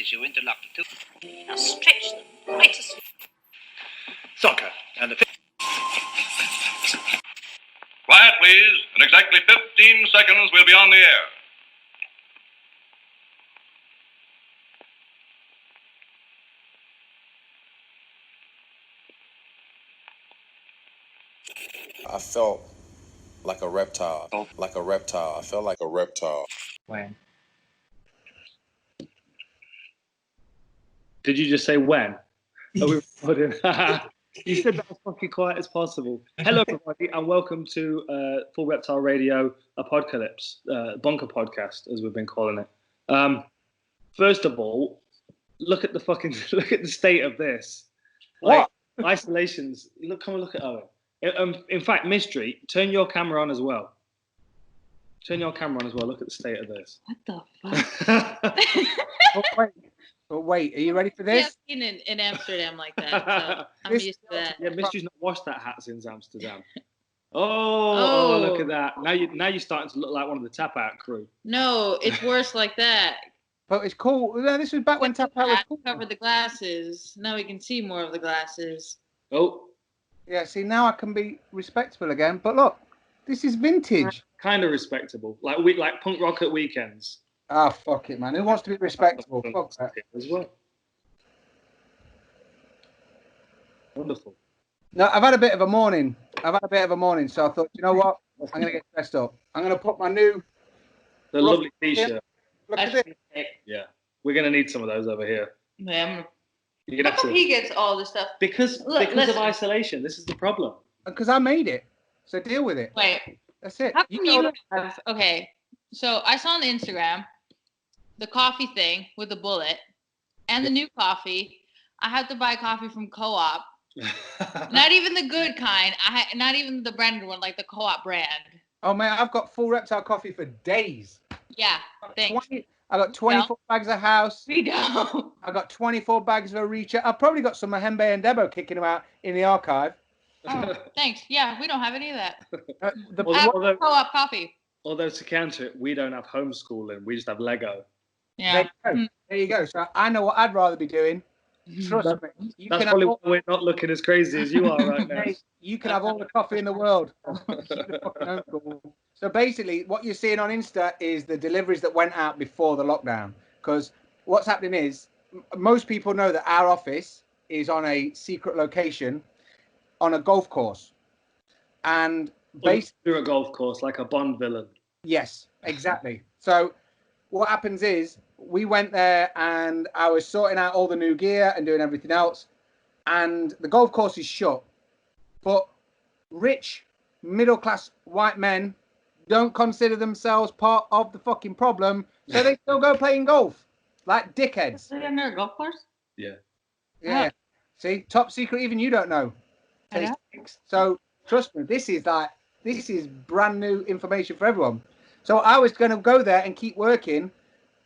as you interlock the two. Now stretch them right as... Soccer and the... Quiet, please. In exactly 15 seconds, we'll be on the air. I felt like a reptile. Like a reptile. I felt like a reptile. When? Did you just say when? Are we recording? You said that as fucking quiet as possible. Hello, everybody, and welcome to Full Reptile Radio, aPODcalypse, Bunker Podcast, as we've been calling it. First of all, look at the state of this. Like, what? Isolations. Come and look at Owen. In fact, Mystery, turn your camera on as well. Turn your camera on as well. Look at the state of this. What the fuck? Wait, are you ready for this? Yeah, I've been in Amsterdam like that, so I'm used to that. Yeah, Mystery's not washed that hat since Amsterdam. Oh, look at that. Now you're starting to look like one of the Tap Out crew. No, it's worse like that. But it's cool. No, this was back when Tap Out was cool. Covered the glasses. Now we can see more of the glasses. Oh. Yeah, see, now I can be respectable again. But look, this is vintage. Kind of respectable. Like punk rock at weekends. Ah, fuck it, man. Who wants to be respectable? Fuck that. As well. Wonderful. No, I've had a bit of a morning. So I thought, you know what? I'm going to get dressed up. I'm going to put my new... The lovely t-shirt. Look at this. Yeah. We're going to need some of those over here. Yeah, How come he gets all this stuff? Because of isolation. This is the problem. Because I made it. So deal with it. Wait. That's it. How come you have... Okay. So I saw on Instagram the coffee thing with the bullet and the new coffee. I had to buy coffee from Co-op. Not even the good kind. Not even the branded one, like the Co-op brand. Oh, man, I've got full Reptile coffee for days. Yeah, thanks. I got 24 bags of House. We don't. I got 24 bags of Reacher. I've probably got some Mahembe and Debo kicking them out in the archive. Oh, thanks. Yeah, we don't have any of that. Although, Co-op coffee. Although to counter it, we don't have homeschooling. We just have Lego. Yeah. There you go. So I know what I'd rather be doing. Trust me. That's probably why we're not looking as crazy as you are right now. You can have all the coffee in the world. So basically, what you're seeing on Insta is the deliveries that went out before the lockdown. Because what's happening is, most people know that our office is on a secret location on a golf course. And basically... Through a golf course, like a Bond villain. Yes, exactly. So what happens is, we went there and I was sorting out all the new gear and doing everything else. And the golf course is shut. But rich, middle-class white men don't consider themselves part of the fucking problem. So they still go playing golf. Like dickheads. Is there a golf course? Yeah. Yeah. See, top secret, even you don't know. So trust me, this is brand new information for everyone. So I was going to go there and keep working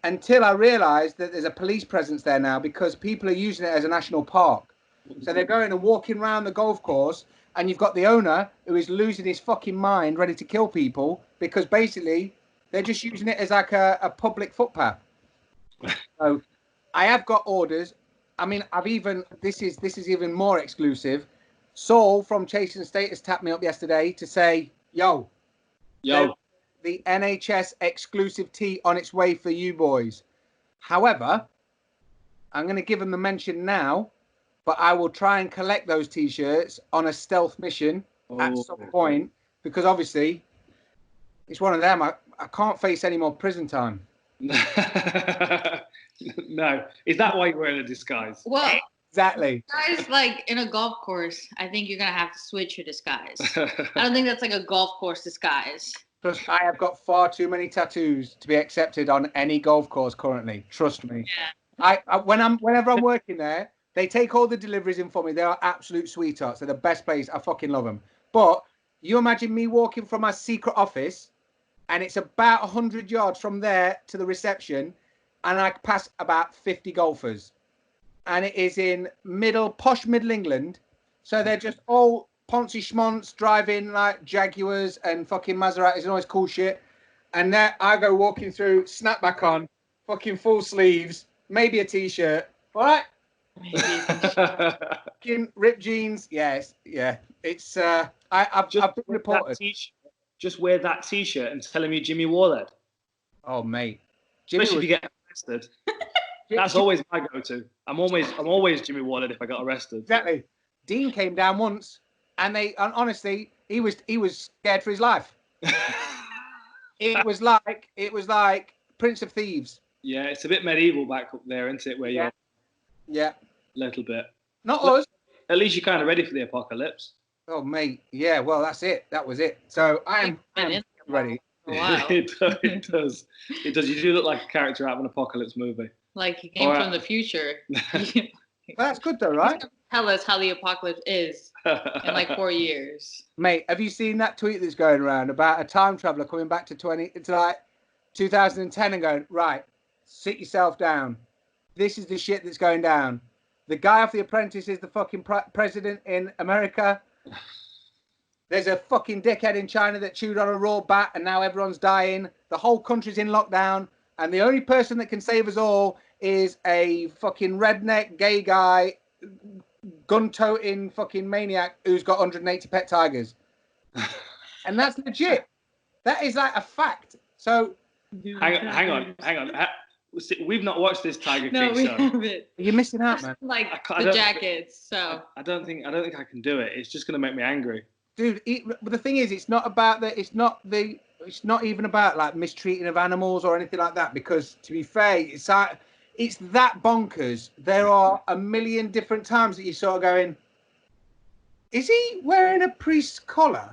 until I realised that there's a police presence there now because people are using it as a national park. So they're going and walking around the golf course, and you've got the owner who is losing his fucking mind, ready to kill people because basically they're just using it as like a public footpath. So I have got orders. I mean, this is even more exclusive. Saul from Chasing Status tapped me up yesterday to say, yo. The NHS exclusive tee on its way for you boys. However, I'm going to give them the mention now, but I will try and collect those t-shirts on a stealth mission at some point because obviously it's one of them. I can't face any more prison time. No. Is that why you're wearing a disguise? Well, exactly. Guys, like in a golf course, I think you're going to have to switch your disguise. I don't think that's like a golf course disguise. Plus, I have got far too many tattoos to be accepted on any golf course currently. Trust me. Yeah. Whenever I'm working there, they take all the deliveries in for me. They are absolute sweethearts. They're the best place. I fucking love them. But you imagine me walking from my secret office, and it's about 100 yards from there to the reception, and I pass about 50 golfers, and it is in posh middle England, so they're just all Ponzi schmonts driving like Jaguars and fucking Maseratis and all this cool shit. And there I go walking through, snapback on, fucking full sleeves, maybe a t-shirt. All right. Maybe. Fucking ripped jeans. Yes. Yeah. It's I've been reported. Just wear that t-shirt and tell him you're Jimmy Warled. Oh mate. Jimmy Especially if you get arrested. That's always my go-to. I'm always Jimmy Warled if I got arrested. Exactly. Dean came down once, and honestly, he was scared for his life. It was like Prince of Thieves. Yeah, it's a bit medieval back up there, isn't it? Where you're a little bit. Not us. At least you're kind of ready for the apocalypse. Oh mate, yeah. Well, that's it. That was it. So I am ready. Wow. It does. You do look like a character out of an apocalypse movie. Like he came from the future. That's good though, right? Tell us how the apocalypse is in like 4 years. Mate, have you seen that tweet that's going around about a time traveler coming back to 2010 and going, right, sit yourself down. This is the shit that's going down. The guy off The Apprentice is the fucking president in America. There's a fucking dickhead in China that chewed on a raw bat and now everyone's dying. The whole country's in lockdown. And the only person that can save us all is a fucking redneck gay guy, gun-toting fucking maniac who's got 180 pet tigers. And that's legit. That is like a fact. So hang on. We've not watched this Tiger King show. Haven't. You're missing out, man. Like the jackets. So I don't think I can do it. It's just going to make me angry. Dude, but the thing is, it's not about that. It's not even about like mistreating of animals or anything like that. Because to be fair, it's that bonkers. There are a million different times that you sort of going, is he wearing a priest's collar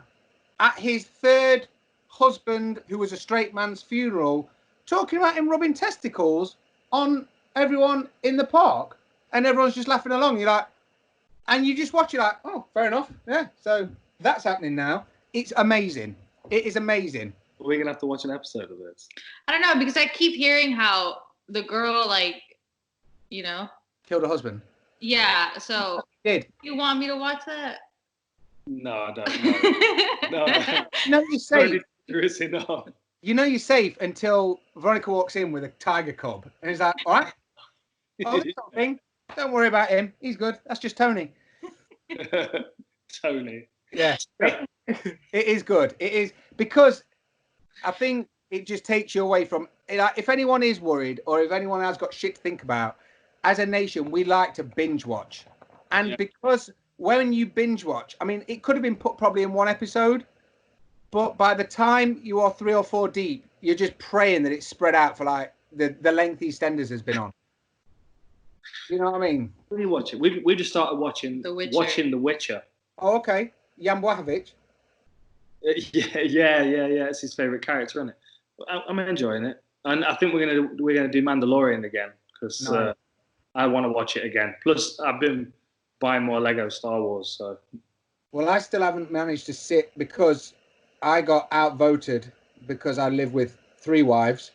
at his third husband, who was a straight man's funeral, talking about him rubbing testicles on everyone in the park, and everyone's just laughing along. You're like, and you just watch it like, oh, fair enough. Yeah, so that's happening now. It's amazing. It is amazing. We're going to have to watch an episode of this. I don't know, because I keep hearing how the girl, like, killed her husband. Yeah, so did you want me to watch that? No, I don't. No. No, you're safe. Enough. You know you're safe until Veronica walks in with a tiger cub, and he's like, all right, this thing, don't worry about him. He's good. That's just Tony. Tony. Yeah. It is good. It is, because I think it just takes you away from, if anyone is worried or if anyone has got shit to think about, as a nation, we like to binge watch. And because when you binge watch, I mean, it could have been put probably in one episode, but by the time you are 3 or 4 deep, you're just praying that it's spread out for like the length EastEnders has been on. You know what I mean? What are you watching? We just started watching The Witcher. Oh, okay. Jan Blachowicz. Yeah. It's his favorite character, isn't it? I'm enjoying it, and I think we're gonna do Mandalorian again because I want to watch it again. Plus, I've been buying more Lego Star Wars. So, well, I still haven't managed to sit because I got outvoted because I live with 3 wives,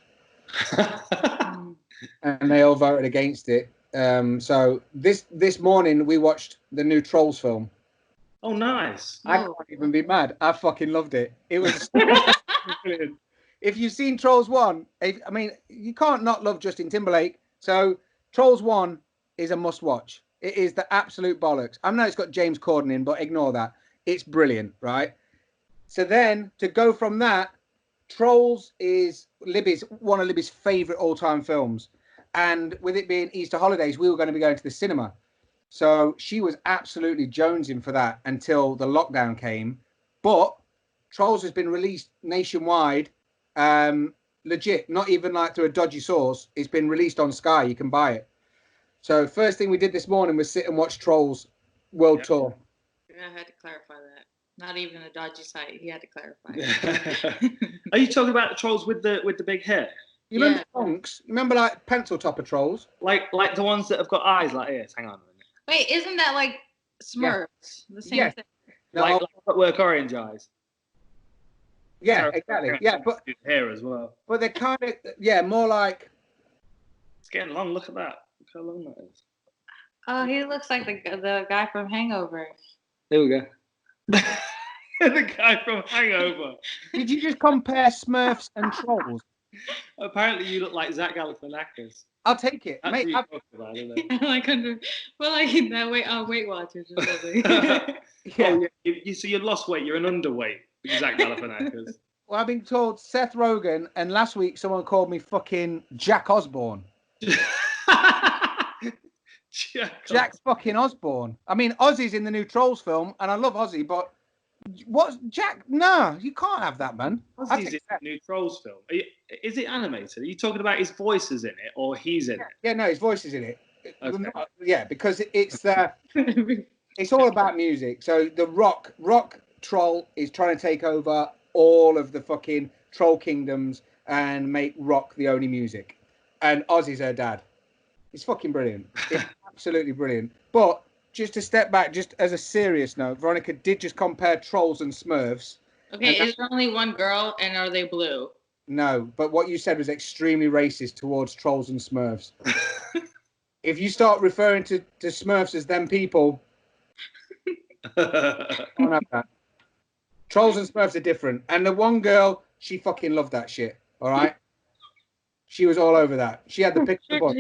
and they all voted against it. So this morning we watched the new Trolls film. Oh, nice! I can't even be mad. I fucking loved it. It was brilliant. If you've seen Trolls 1, I mean, you can't not love Justin Timberlake. So Trolls 1 is a must-watch. It is the absolute bollocks. I know it's got James Corden in, but ignore that. It's brilliant, right? So then, to go from that, Trolls is one of Libby's favourite all-time films. And with it being Easter holidays, we were going to be going to the cinema. So she was absolutely jonesing for that until the lockdown came. But Trolls has been released nationwide, legit, not even like through a dodgy source. It's been released on Sky. You can buy it. So first thing we did this morning was sit and watch Trolls World Tour. Yeah, I had to clarify that. Not even a dodgy site. He had to clarify. Are you talking about the Trolls with the big hair? You remember Tonks? You remember like pencil topper Trolls? Like the ones that have got eyes like this. Hang on a minute. Wait, isn't that like Smurfs? The same thing. No, like work orange eyes. Yeah, exactly. Yeah, but hair as well. But they're kind of more like. It's getting long. Look at that. Look how long that is. Oh, he looks like the guy from Hangover. There we go. The guy from Hangover. Did you just compare Smurfs and Trolls? Apparently, you look like Zach Galifianakis. I'll take it, That's mate. who you're talking about, isn't it? like in that Weight Watchers or something. Yeah. Oh, yeah. So you lost weight. You're an underweight. Zach Galifianakis. Well, I've been told Seth Rogen, and last week someone called me fucking Jack Osborne. Jack fucking Osborne. I mean, Ozzy's in the new Trolls film, and I love Ozzy, but what's Jack? No, you can't have that, man. Ozzy's in the new Trolls film. Is it animated? Are you talking about his voice is in it, or he's in it? Yeah, no, his voice is in it. Okay. Yeah, because it's it's all about music. So the rock troll is trying to take over all of the fucking troll kingdoms and make rock the only music. And Ozzy's her dad. It's fucking brilliant. It's absolutely brilliant. But just to step back, just as a serious note, Veronica did just compare Trolls and Smurfs. Okay, is there only one girl, and are they blue? No, but what you said was extremely racist towards Trolls and Smurfs. If you start referring to Smurfs as them people, I don't have that. Trolls and Smurfs are different. And the one girl, she fucking loved that shit. All right? She was all over that. She had the picture book.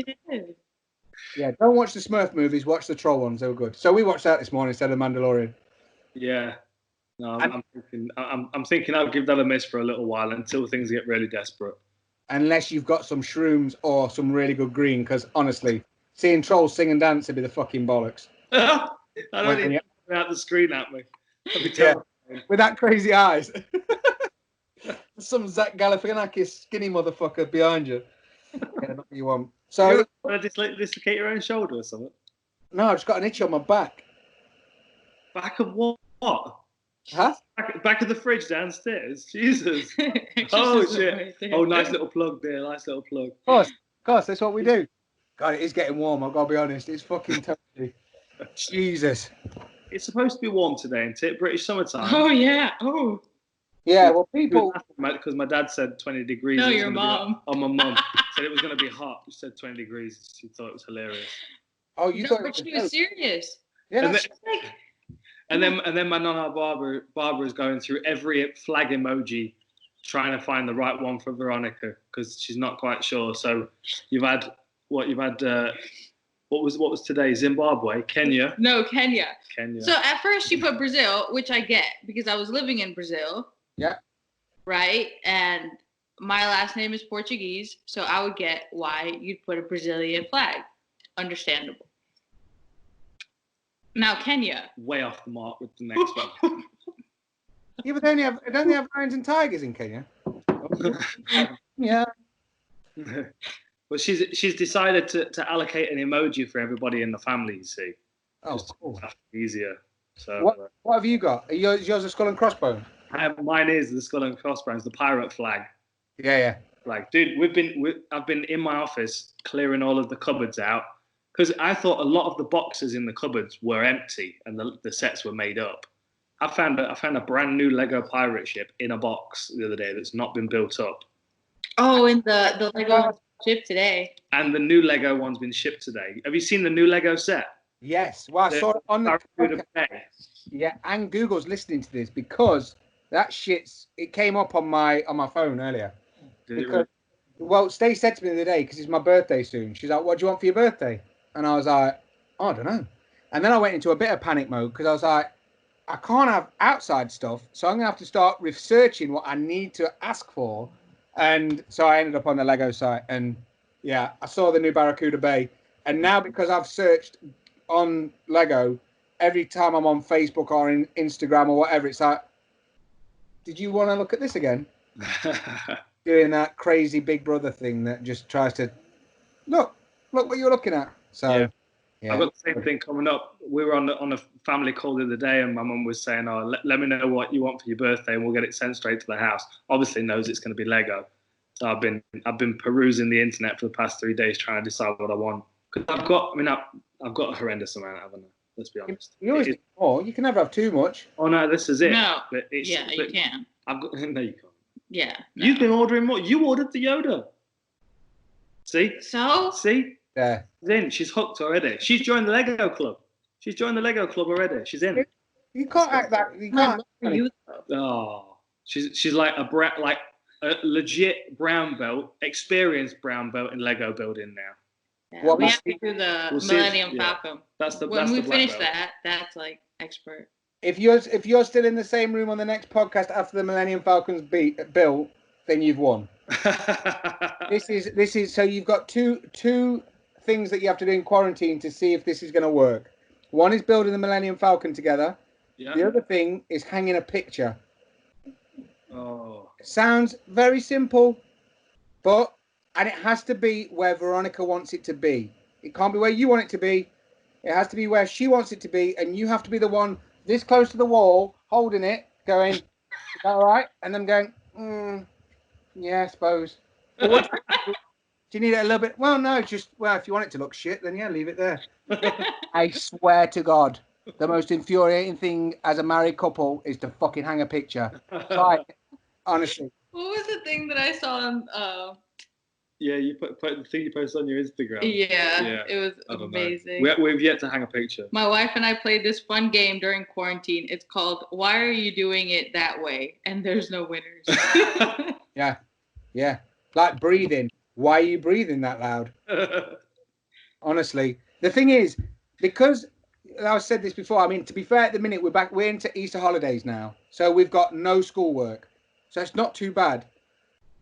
Yeah, don't watch the Smurf movies. Watch the Troll ones. They were good. So we watched that this morning instead of Mandalorian. Yeah. No, I'm thinking I'll give that a miss for a little while until things get really desperate. Unless you've got some shrooms or some really good green, because honestly, seeing Trolls sing and dance would be the fucking bollocks. I don't need to out the screen at me. Yeah. With that crazy eyes. Some Zach Galifianakis skinny motherfucker behind you. Yeah, that's what you want. So, you want to dislocate your own shoulder or something? No, I've just got an itch on my back. Back of what? Huh? Back of the fridge downstairs. Jesus. Oh shit. Oh, nice little plug there. Nice little plug. Of course, that's what we do. God, it is getting warm. I've got to be honest. It's fucking toasty. Jesus. It's supposed to be warm today, isn't it? British summertime. Oh yeah. Oh. Yeah. Well, people. Because my dad said 20 degrees. No, your mom. Oh, my mum said it was going to be hot. She said 20 degrees. She thought it was hilarious. Oh, you thought? But she was serious. Yeah. And then my nana Barbara is going through every flag emoji, trying to find the right one for Veronica because she's not quite sure. So you've had what was today? Zimbabwe, Kenya. No, Kenya. Kenya. So at first she put Brazil, which I get because I was living in Brazil. Yeah. Right, and my last name is Portuguese, so I would get why you'd put a Brazilian flag. Understandable. Now Kenya. Way off the mark with the next one. Yeah, but don't they have lions and tigers in Kenya? Yeah. Well, she's decided to allocate an emoji for everybody in the family. You see. Oh, just cool. Easier. So. What have you got? Is yours a skull and crossbones? Mine is the skull and crossbones, the pirate flag. Yeah. Like, dude, I've been in my office clearing all of the cupboards out because I thought a lot of the boxes in the cupboards were empty and the sets were made up. I found a brand new Lego pirate ship in a box the other day that's not been built up. Oh, and the Lego shipped today. And the new Lego one's been shipped today. Have you seen the new Lego set? Yes. Well, I saw it on the podcast. Yeah, and Google's listening to this because that it came up on my phone earlier. Well, Stacey said to me the other day, because it's my birthday soon, she's like, what do you want for your birthday? And I was like, I don't know. And then I went into a bit of panic mode because I was like, I can't have outside stuff, so I'm going to have to start researching what I need to ask for. And so I ended up on the Lego site, and yeah, I saw the new Barracuda Bay. And now because I've searched on Lego, every time I'm on Facebook or in Instagram or whatever, it's like, did you want to look at this again? Doing that crazy Big Brother thing that just tries to look what you're looking at. So yeah. I've got the same thing coming up. We were on a family call the other day, and my mum was saying, "Oh, let me know what you want for your birthday, and we'll get it sent straight to the house." Obviously, knows it's going to be Lego. So I've been perusing the internet for the past 3 days trying to decide what I want. Cause I've got a horrendous amount, haven't I? Let's be honest. You always need more. You can never have too much. Oh no, this is it. No. You can. No, you can't. Yeah. No. You've been ordering more. You ordered the Yoda. See? So? See? Yeah. She's in. She's hooked already. She's joined the Lego club. She's joined the Lego club already. She's in. You can't act that. You can't. Oh, she's like a brat. Like a legit brown belt, experienced brown belt in Lego building now. Yeah, What we was- have to do the We'll see Millennium yeah. Falcon. That's When the we black finish belt. that's like expert. If you're still in the same room on the next podcast after the Millennium Falcon's built, then you've won. This is so you've got two things that you have to do in quarantine to see if this is going to work. One is building the Millennium Falcon together. Yeah. The other thing is hanging a picture. Oh. Sounds very simple, and it has to be where Veronica wants it to be. It can't be where you want it to be. It has to be where she wants it to be, and you have to be the one this close to the wall, holding it, going, "Is that all right?" And them going, "Yeah, I suppose." But what do you need it a little bit? Well, no, if you want it to look shit, then yeah, leave it there. I swear to God, the most infuriating thing as a married couple is to fucking hang a picture. Honestly. What was the thing that I saw on? Yeah, you put the thing you posted on your Instagram. Yeah, it was I don't amazing. know. We've yet to hang a picture. My wife and I played this fun game during quarantine. It's called "Why Are You Doing It That Way?" And there's no winners. Yeah. Like breathing. Why are you breathing that loud? Honestly. The thing is, because I've said this before, I mean, to be fair, at the minute we're into Easter holidays now. So we've got no schoolwork. So it's not too bad.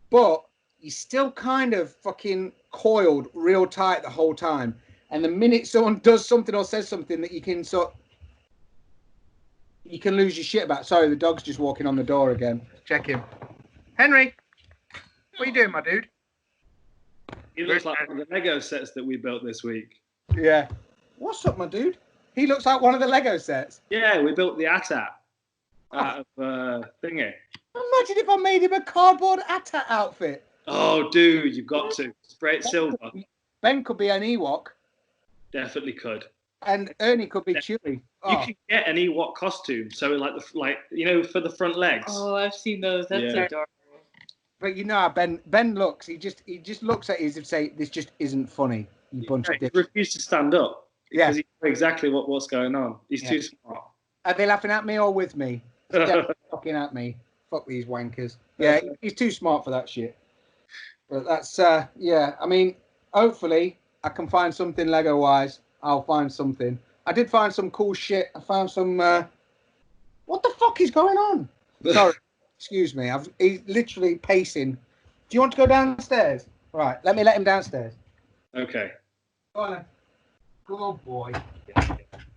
But you're still kind of fucking coiled real tight the whole time. And the minute someone does something or says something that you can lose your shit about. Sorry, the dog's just walking on the door again. Check him. Henry, what are you doing, my dude? He looks like one of the Lego sets that we built this week. Yeah. What's up, my dude? He looks like one of the Lego sets. Yeah, we built the ATAT out of thingy. Imagine if I made him a cardboard ATA outfit. Oh, dude, you've got to. Spray it silver. Ben could be an Ewok. Definitely could. And Ernie could be Chewie. You can get an Ewok costume. So like for the front legs. Oh, I've seen those. That's adorable. But you know how Ben looks. He just looks at you and say, "This just isn't funny." You bunch of He dicks. refused to stand up because he knows exactly what's going on. He's too smart. Are they laughing at me or with me? They're fucking at me. Fuck these wankers. Yeah, he's too smart for that shit. But that's yeah. I mean, hopefully I can find something Lego wise. I'll find something. I did find some cool shit. I found some. What the fuck is going on? Sorry, excuse me. He's literally pacing. Do you want to go downstairs? Right, let him downstairs. Okay. Go on then. Good boy.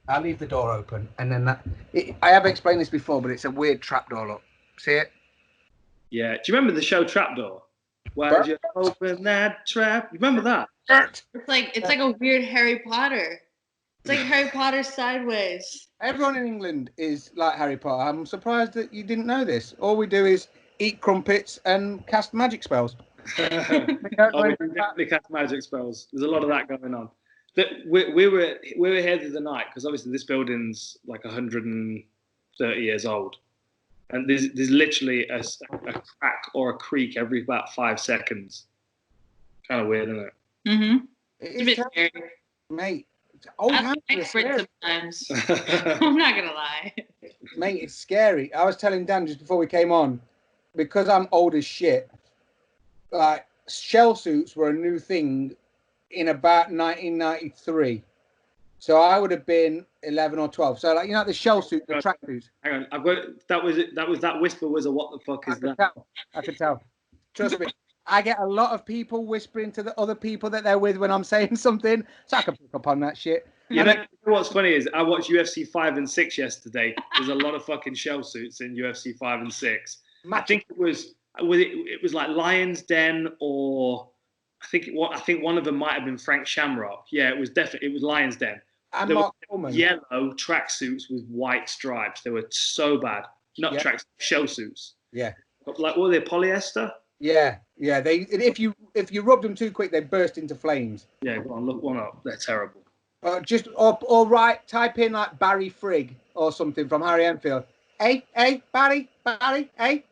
I'll leave the door open, and then I have explained this before, but it's a weird trapdoor. Look, see it? Yeah. Do you remember the show Trapdoor? Why'd you open that trap? You remember that? It's like a weird Harry Potter. It's like Harry Potter sideways. Everyone in England is like Harry Potter. I'm surprised that you didn't know this. All we do is eat crumpets and cast magic spells. We definitely cast magic spells. There's a lot of that going on. But we were here the other night because obviously this building's like 130 years old, and there's literally a crack or a creak every about 5 seconds. Kind of weird, isn't it? Mm-hmm. It's a bit scary. Mate. I'm desperate sometimes. I'm not gonna lie. Mate, it's scary. I was telling Dan just before we came on, because I'm old as shit, like shell suits were a new thing in about 1993. So I would have been 11 or 12. So like the shell suit, the track suits. Hang on, I've got that whisper was a what the fuck is that? I could tell. Trust me. I get a lot of people whispering to the other people that they're with when I'm saying something, so I can pick up on that shit. You know what's funny is I watched UFC 5 and 6 yesterday. There's a lot of fucking shell suits in UFC 5 and 6. I think it was like Lion's Den, or I think one of them might have been Frank Shamrock. Yeah, it was Lion's Den. And there Mark were Coleman. yellow tracksuits with white stripes. They were so bad. Not tracks, shell suits. Yeah. Like, what were they, polyester? Yeah. They if you rub them too quick, they burst into flames. Yeah, go on, look one up. They're terrible. Or right, type in like Barry Frigg or something from Harry Enfield. Hey, Barry, hey.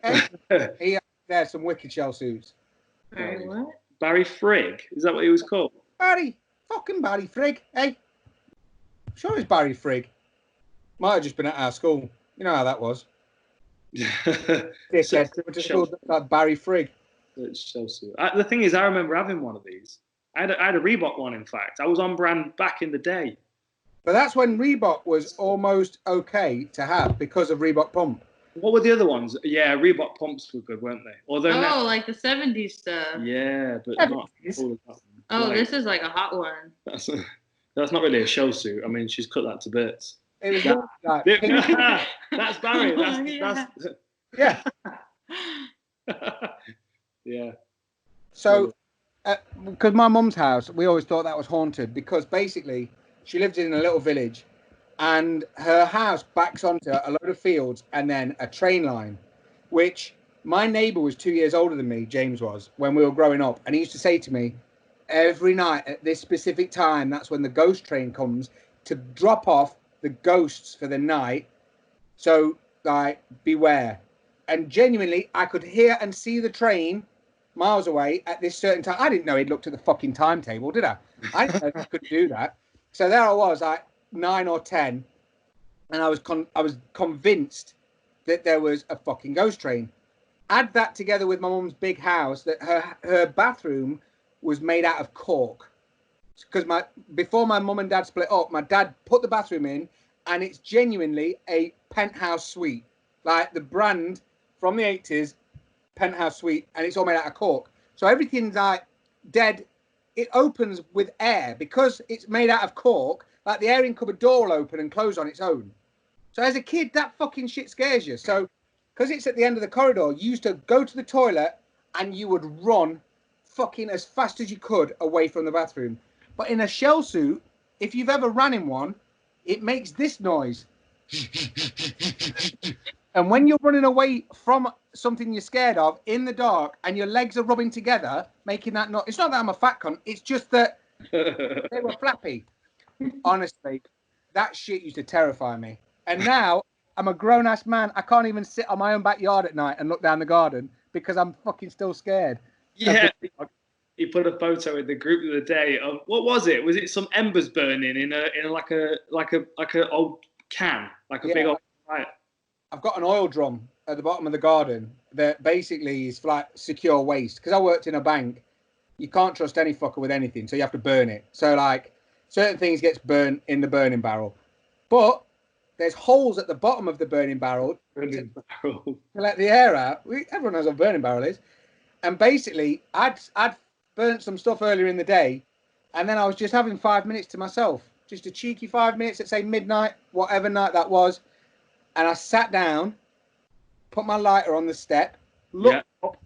There's some wicked shell suits. What? Barry Frigg? Is that what he was called? Fucking Barry Frigg. Hey, I'm sure it's Barry Frigg. Might have just been at our school. You know how that was. Dickhead. They were just called like Barry Frigg. It's so sweet. The thing is, I remember having one of these. I had a Reebok one, in fact. I was on brand back in the day. But that's when Reebok was almost okay to have because of Reebok Pump. What were the other ones? Yeah, Reebok Pumps were good, weren't they? Although like the 70s stuff. Yeah, but 70s. not all of that. Oh, this is like a hot one. That's not really a show suit. I mean, she's cut that to bits. It was like pink. That's Barry. Yeah. Yeah. So, because my mum's house, we always thought that was haunted because basically she lived in a little village and her house backs onto a load of fields and then a train line, which my neighbour was 2 years older than me, James was, when we were growing up. And he used to say to me, every night at this specific time, that's when the ghost train comes to drop off the ghosts for the night. So, like, beware. And genuinely, I could hear and see the train miles away at this certain time. I didn't know he'd looked at the fucking timetable, did I? I didn't know he could do that. So there I was, like 9 or 10, and I was convinced that there was a fucking ghost train. Add that together with my mum's big house, that her bathroom was made out of cork. Because before my mum and dad split up, my dad put the bathroom in, and it's genuinely a penthouse suite, like the brand from the 80s, penthouse suite, and it's all made out of cork. So everything's like dead. It opens with air because it's made out of cork. Like the airing cupboard door will open and close on its own. So as a kid, that fucking shit scares you. So because it's at the end of the corridor, you used to go to the toilet and you would run fucking as fast as you could away from the bathroom. But in a shell suit, if you've ever ran in one, it makes this noise. And when you're running away from something you're scared of in the dark and your legs are rubbing together, making that noise. It's not that I'm a fat cunt. It's just that they were flappy. Honestly, that shit used to terrify me. And now I'm a grown-ass man. I can't even sit on my own backyard at night and look down the garden because I'm fucking still scared. Yeah. He put a photo in the group the other day of, what was it? Was it some embers burning in like a old can, like a big old fire? I've got an oil drum at the bottom of the garden that basically is like secure waste. Because I worked in a bank, you can't trust any fucker with anything, so you have to burn it. So like certain things gets burnt in the burning barrel, but there's holes at the bottom of the burning barrel to let the air out. Everyone knows what a burning barrel is. And basically, I'd burnt some stuff earlier in the day, and then I was just having 5 minutes to myself, just a cheeky 5 minutes at say midnight, whatever night that was. And I sat down, put my lighter on the step, looked up,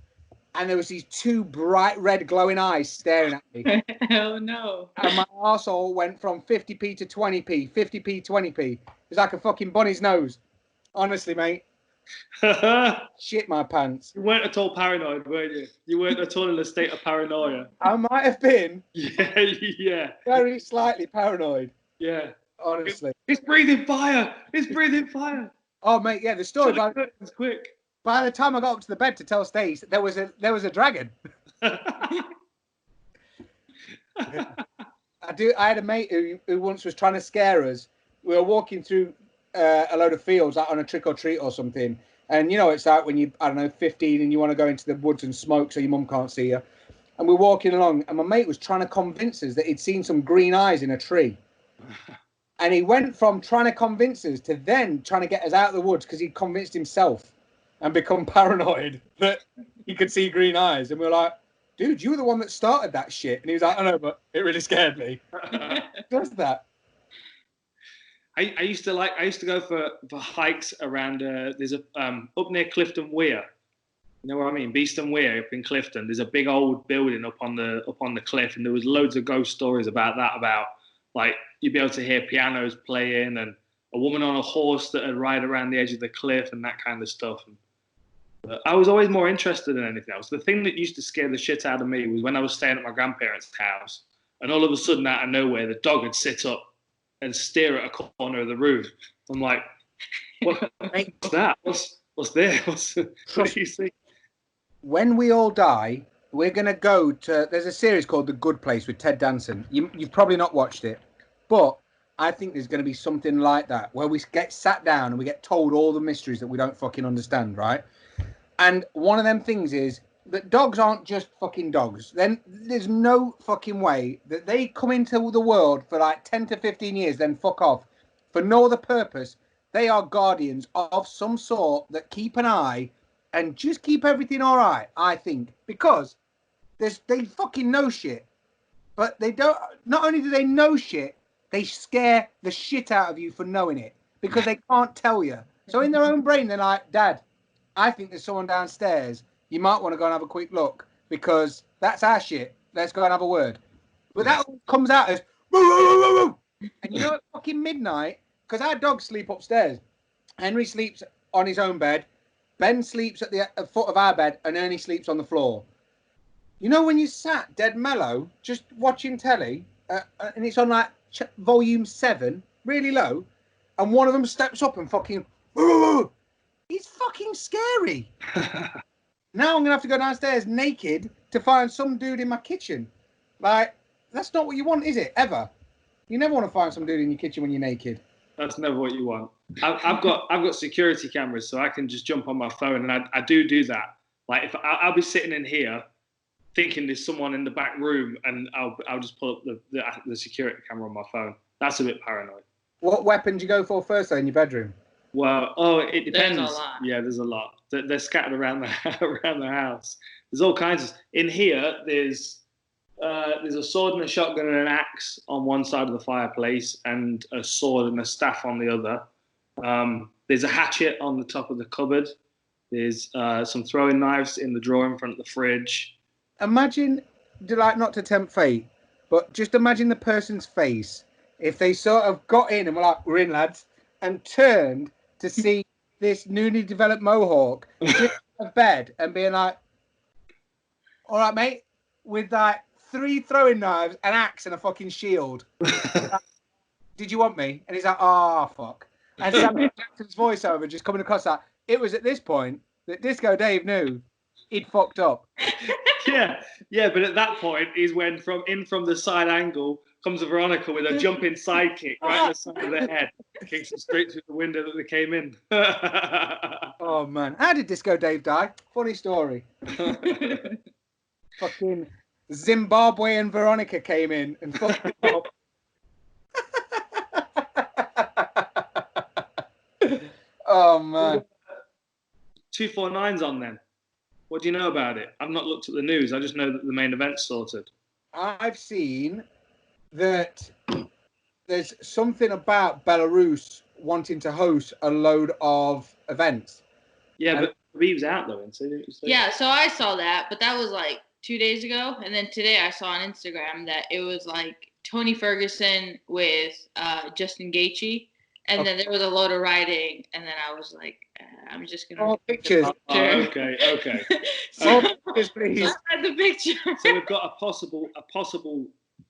and there was these two bright red glowing eyes staring at me. Oh no. And my arsehole went from 50p to 20p, 50p, 20p. It was like a fucking bunny's nose. Honestly, mate. Shit my pants. You weren't at all paranoid, were you? You weren't at all in a state of paranoia. I might have been. Yeah. Very slightly paranoid. Yeah. Honestly. It's breathing fire. It's breathing fire. Oh, mate, yeah, the story. It's quick. By the time I got up to the bed to tell Stace, there was a dragon. I had a mate who once was trying to scare us. We were walking through a load of fields, like on a trick or treat or something. And you know, it's like when you, 15 and you want to go into the woods and smoke so your mum can't see you. And we're walking along, and my mate was trying to convince us that he'd seen some green eyes in a tree. And he went from trying to convince us to then trying to get us out of the woods because he'd convinced himself and become paranoid that he could see green eyes. And we were like, dude, you were the one that started that shit. And he was like, I know, but it really scared me. Just that. I used to go for hikes around, there's a, up near Clifton Weir. You know what I mean? Beeston Weir up in Clifton. There's a big old building up on the cliff. And there was loads of ghost stories about that, about like, you'd be able to hear pianos playing and a woman on a horse that would ride around the edge of the cliff and that kind of stuff. And I was always more interested in anything else. The thing that used to scare the shit out of me was when I was staying at my grandparents' house and all of a sudden out of nowhere, the dog would sit up and stare at a corner of the room. I'm like, what's that? What's there? What do you see? When we all die, we're going to go to... There's a series called The Good Place with Ted Danson. You've probably not watched it. But I think there's going to be something like that where we get sat down and we get told all the mysteries that we don't fucking understand, right? And one of them things is that dogs aren't just fucking dogs. Then there's no fucking way that they come into the world for like 10 to 15 years, then fuck off for no other purpose. They are guardians of some sort that keep an eye and just keep everything all right, I think, because they fucking know shit, but they don't. Not only do they know shit, they scare the shit out of you for knowing it because they can't tell you. So in their own brain, they're like, Dad, I think there's someone downstairs. You might want to go and have a quick look because that's our shit. Let's go and have a word. But that all comes out as woo, woo, woo, woo. And you know at fucking midnight, because our dogs sleep upstairs. Henry sleeps on his own bed. Ben sleeps at the foot of our bed, and Ernie sleeps on the floor. You know when you sat dead mellow, just watching telly, and it's on like volume 7, really low, and one of them steps up and fucking woo, woo, woo. It's fucking scary. Now I'm going to have to go downstairs naked to find some dude in my kitchen. Like, that's not what you want, is it? Ever. You never want to find some dude in your kitchen when you're naked. That's never what you want. I've got security cameras, so I can just jump on my phone, and I do that. Like, if I'll be sitting in here thinking there's someone in the back room, and I'll just pull up the security camera on my phone. That's a bit paranoid. What weapon do you go for first, though, in your bedroom? Well, it depends. There's a lot. Yeah, there's a lot. They're scattered around the house. There's all kinds of. In here, there's a sword and a shotgun and an axe on one side of the fireplace, and a sword and a staff on the other. There's a hatchet on the top of the cupboard. There's some throwing knives in the drawer in front of the fridge. Imagine, like, not to tempt fate, but just imagine the person's face if they sort of got in and were like, "We're in, lads," and turned to see this newly developed mohawk just out of bed and being like, "All right, mate," with like 3 throwing knives, an axe, and a fucking shield. Like, "Did you want me?" And he's like, "Oh, fuck." And Samuel Jackson's voiceover just coming across that. It was at this point that Disco Dave knew he'd fucked up. Yeah, but at that point is when from the side angle comes a Veronica with a jumping side kick right in the side of the head, kicks them straight through the window that they came in. Oh man, how did Disco Dave die? Funny story. Fucking Zimbabwean Veronica came in and fucked him up. Oh man. 249's on then. What do you know about it? I've not looked at the news. I just know that the main event's sorted. I've seen that there's something about Belarus wanting to host a load of events. Yeah, but Reeves out though, isn't he? Yeah, so I saw that, but that was like 2 days ago. And then today I saw on Instagram that it was like Tony Ferguson with Justin Gaethje. And then there was a load of riding. And then I was like, I'm just going to... Oh, pictures. Oh, okay. So, pictures, please. I had the picture. So we've got a possible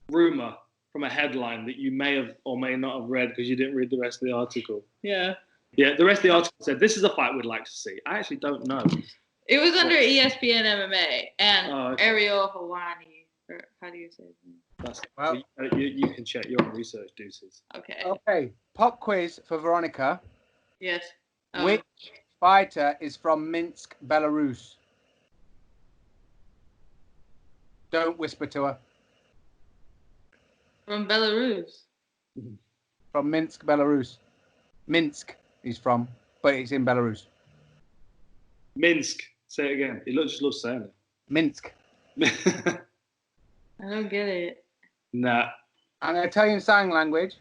rumor from a headline that you may have or may not have read because you didn't read the rest of the article. Yeah. Yeah, the rest of the article said, this is a fight we'd like to see. I actually don't know. It was under ESPN MMA and okay. Ariel Helwani. Or how do you say his name? Well, you can check your own research, deuces. Okay. Pop quiz for Veronica. Yes. Which fighter is from Minsk, Belarus? Don't whisper to her. From Belarus. From Minsk, Belarus. Minsk he's from, but it's in Belarus. Minsk. Say it again. He just loves saying it. Minsk. I don't get it. Nah. I'm going to tell you in sign language.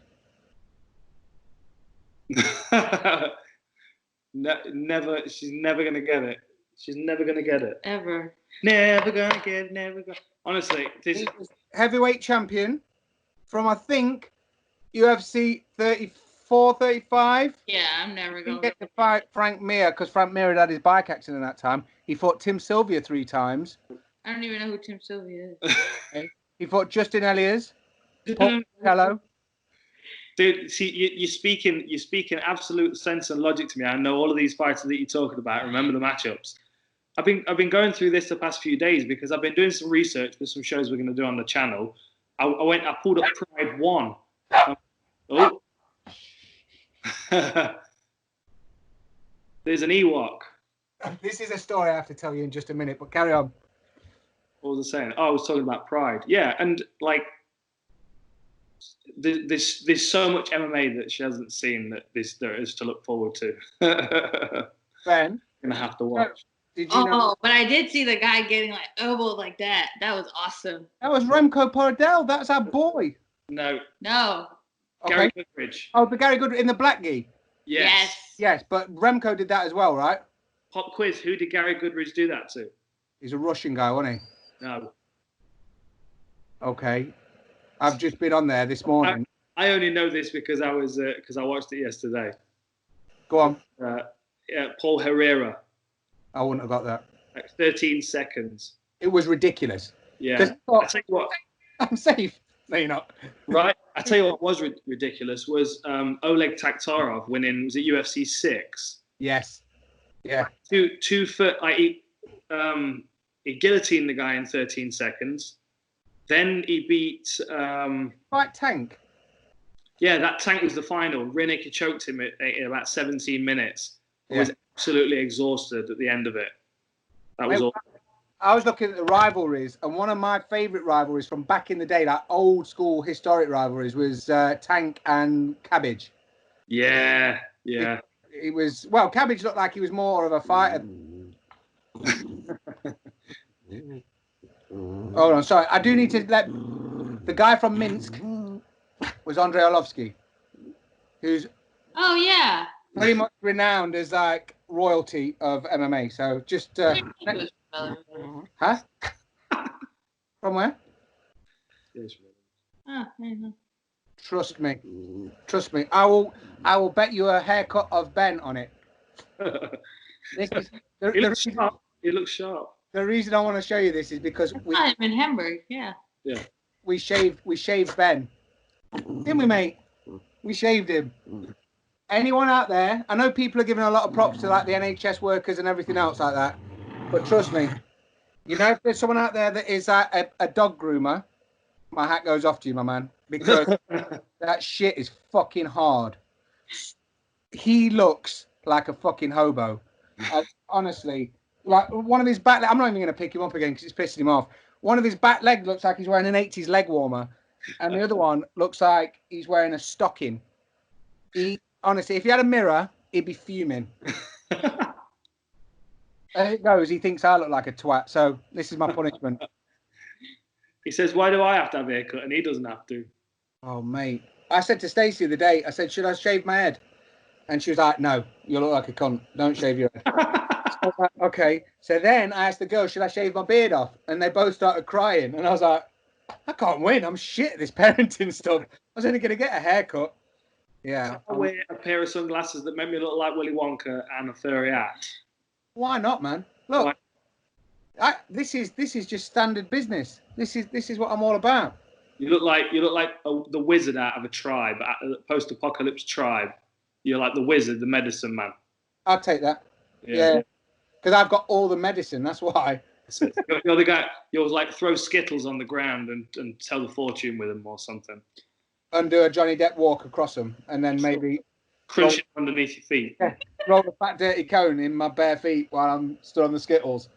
Never. She's never going to get it. She's never going to get it. Ever. Never going to get it. Never going. Honestly. He's heavyweight champion from, I think, UFC 34, 35. Yeah, I'm never He going get to fight Frank Mir because Frank Mir had his bike accident that time. He fought Tim Sylvia 3 times. I don't even know who Tim Sylvia is. Okay. He fought Justin Elias. Paul Hello. Dude, see, you're speaking absolute sense and logic to me. I know all of these fighters that you're talking about. Remember the matchups. I've been going through this the past few days because I've been doing some research for some shows we're going to do on the channel. I pulled up Pride 1. Oh. There's an Ewok. This is a story I have to tell you in just a minute, but carry on. What was I saying? Oh, I was talking about Pride. Yeah, and like there's so much MMA that she hasn't seen that there is to look forward to. Ben, Gonna have to watch. did you know but I did see the guy getting like elbowed like that. That was awesome. that was Remco Pardell? That's our boy. No, No. Okay. Gary Goodridge. Oh, the Gary Goodridge in the black gi. Yes. Yes, but Remco did that as well, right? Pop quiz. Who did Gary Goodridge do that to? He's a Russian guy, wasn't he? No. Okay. I've just been on there this morning. I only know this because I watched it yesterday. Go on. Paul Herrera. I wouldn't have got that. Like 13 seconds. It was ridiculous. Yeah. I tell you what. I'm safe. No, you're not. Right. I tell you what was ridiculous was Oleg Taktarov winning. Was it UFC 6? Yes. Yeah. 2 foot. He guillotined the guy in 13 seconds. Then he beat. Fight Tank. Yeah, that Tank was the final. Rinnick choked him at about 17 minutes. He Yeah. was absolutely exhausted at the end of it. That was all. I was looking at the rivalries, and one of my favourite rivalries from back in the day, like old school historic rivalries, was Tank and Cabbage. Yeah. It was, well, Cabbage looked like he was more of a fighter. Hold on, sorry. I do need to let the guy from Minsk was Andrei Arlovsky, who's Oh yeah. pretty much renowned as like royalty of MMA. So just huh? From where? Oh, Trust me. I will bet you a haircut of Ben on it. This is, He looks sharp. He looks sharp. the reason I want to show you this is because I'm in Hamburg. Yeah. we shaved Ben, didn't we, mate? We shaved him. Anyone out there? I know people are giving a lot of props to like the NHS workers and everything else like that, but trust me, you know, if there's someone out there that is a dog groomer, my hat goes off to you, my man, because that shit is fucking hard. He looks like a fucking hobo. Honestly, like one of his back. I'm not even going to pick him up again because it's pissing him off. One of his back legs looks like he's wearing an 80s leg warmer, and the other one looks like he's wearing a stocking. Honestly, if he had a mirror, he'd be fuming. As it goes, he thinks I look like a twat, so this is my punishment. He says, "Why do I have to have a haircut and he doesn't have to?" Oh, mate. I said to Stacey the other day, I said, should I shave my head? And she was like, no, you look like a cunt. Don't shave your head. So I was like, okay. So then I asked the girl, should I shave my beard off? And they both started crying. And I was like, I can't win. I'm shit at this parenting stuff. I was only going to get a haircut. Yeah. I wear a pair of sunglasses that make me look like Willy Wonka and a furry hat. Why not, man? Look, this is just standard business. This is what I'm all about. You look like the wizard out of a tribe, a post-apocalypse tribe. You're like the wizard, the medicine man. I'll take that. Yeah. Because I've got all the medicine. That's why. You're the guy. You'll like throw Skittles on the ground and tell the fortune with them or something. And do a Johnny Depp walk across them, and then maybe crunch it underneath your feet. Yeah, roll a fat dirty cone in my bare feet while I'm stood on the Skittles.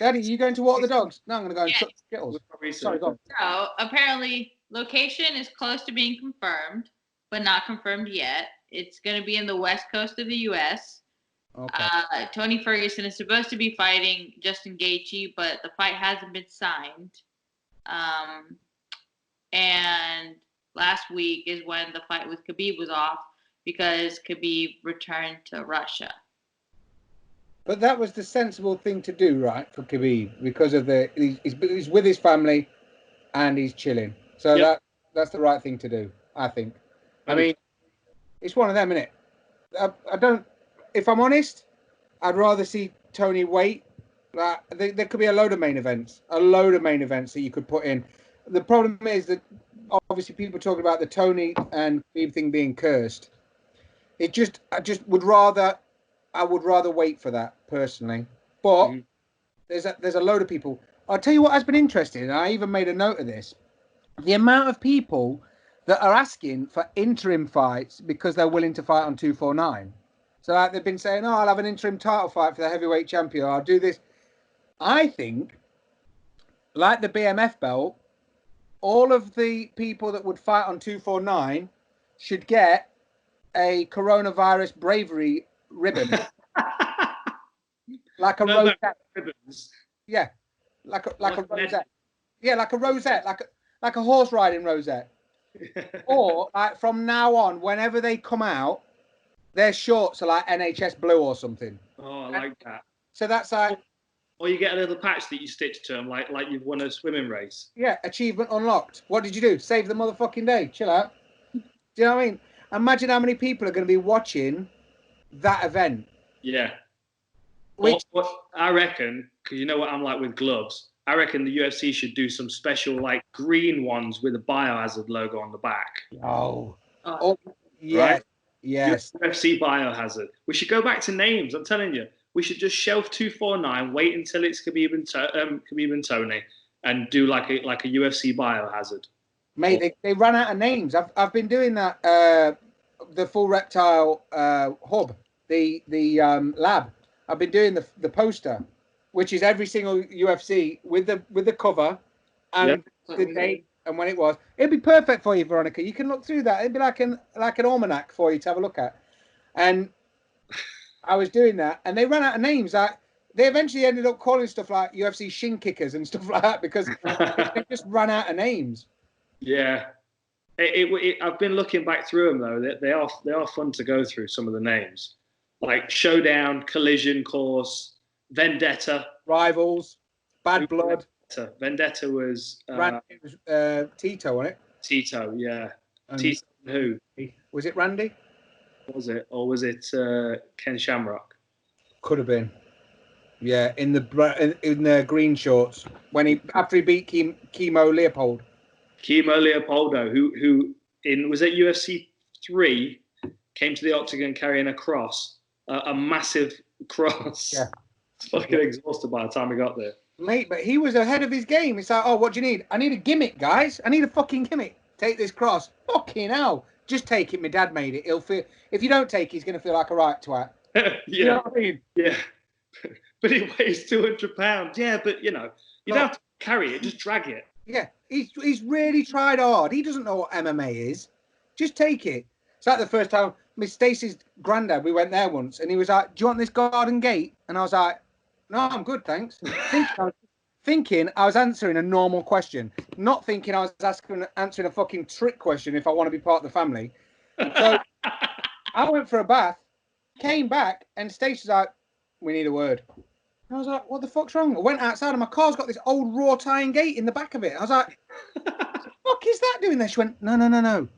Daddy, you going to walk the dogs? No, I'm going to go and chuck the Skittles. Sorry, go on. So apparently, location is close to being confirmed, but not confirmed yet. It's going to be in the west coast of the U.S. Okay. Tony Ferguson is supposed to be fighting Justin Gaethje, but the fight hasn't been signed. And last week is when the fight with Khabib was off because Khabib returned to Russia. But that was the sensible thing to do, right, for Khabib, because of he's with his family and he's chilling. So that's the right thing to do, I think. I mean, it's one of them, isn't it? I don't. If I'm honest, I'd rather see Tony wait. Like, there could be a load of main events that you could put in. The problem is that obviously people are talking about the Tony and Khabib thing being cursed. I would rather wait for that personally. But there's a load of people. I'll tell you what has been interesting, and I even made a note of this. The amount of people that are asking for interim fights because they're willing to fight on 249. So like they've been saying, I'll have an interim title fight for the heavyweight champion. I'll do this. I think like the BMF belt, all of the people that would fight on 249 should get a coronavirus bravery ribbon. Like a rosette. Ribbons. Yeah. Like a rosette. Yeah, like a rosette, like a horse riding rosette. Or like from now on, whenever they come out, their shorts are like NHS blue or something. Oh, I like that. So that's like, or you get a little patch that you stitch to them, like you've won a swimming race. yeah, achievement unlocked. What did you do? Save the motherfucking day. Chill out. Do you know what I mean? Imagine how many people are going to be watching that event. Yeah. Which I reckon, because you know what I'm like with gloves, I reckon the UFC should do some special like green ones with a biohazard logo on the back. oh yeah, Right? yes. UFC biohazard. We should go back to names. I'm telling you, we should just shelf 249, wait until it's Khabib and Tony, and do like a UFC biohazard. Mate, they ran out of names. I've been doing that. The full Reptile hub, the lab. I've been doing the poster, which is every single UFC with the cover and the date and when it was. It'd be perfect for you, Veronica. You can look through that. It'd be like an almanac for you to have a look at. And I was doing that, and they ran out of names. Like they eventually ended up calling stuff like UFC shin kickers and stuff like that because they just ran out of names. Yeah, I've been looking back through them though. They are fun to go through some of the names, like Showdown, Collision Course, Vendetta, Rivals, Bad Blood. Vendetta was Tito, wasn't it? Tito, yeah. Tito who? Was it Randy? Was it, or was it Ken Shamrock? Could have been. Yeah, in the green shorts when after he beat Chemo Leopold. Chemo Leopoldo, who was at UFC 3, came to the octagon carrying a cross, a massive cross. Yeah. Fucking exhausted by the time he got there. Mate, but he was ahead of his game. It's like, oh, what do you need? I need a gimmick, guys. I need a fucking gimmick. Take this cross. Fucking hell. Just take it. My dad made it. He'll feel. If you don't take it, he's going to feel like a right twat. Yeah. You know what I mean? Yeah. But he weighs 200 pounds. Yeah, but you know, you don't have to carry it. Just drag it. Yeah. He's really tried hard. He doesn't know what MMA is. Just take it. It's like the first time Miss Stacey's granddad, we went there once, and he was like, do you want this garden gate? And I was like, no, I'm good, thanks. Thinking I was answering a normal question, not thinking I was answering a fucking trick question if I want to be part of the family. So I went for a bath, came back, and Stacey's like, we need a word. And I was like, what the fuck's wrong? I went outside and my car's got this old raw tying gate in the back of it. I was like, what the fuck is that doing there? She went, no.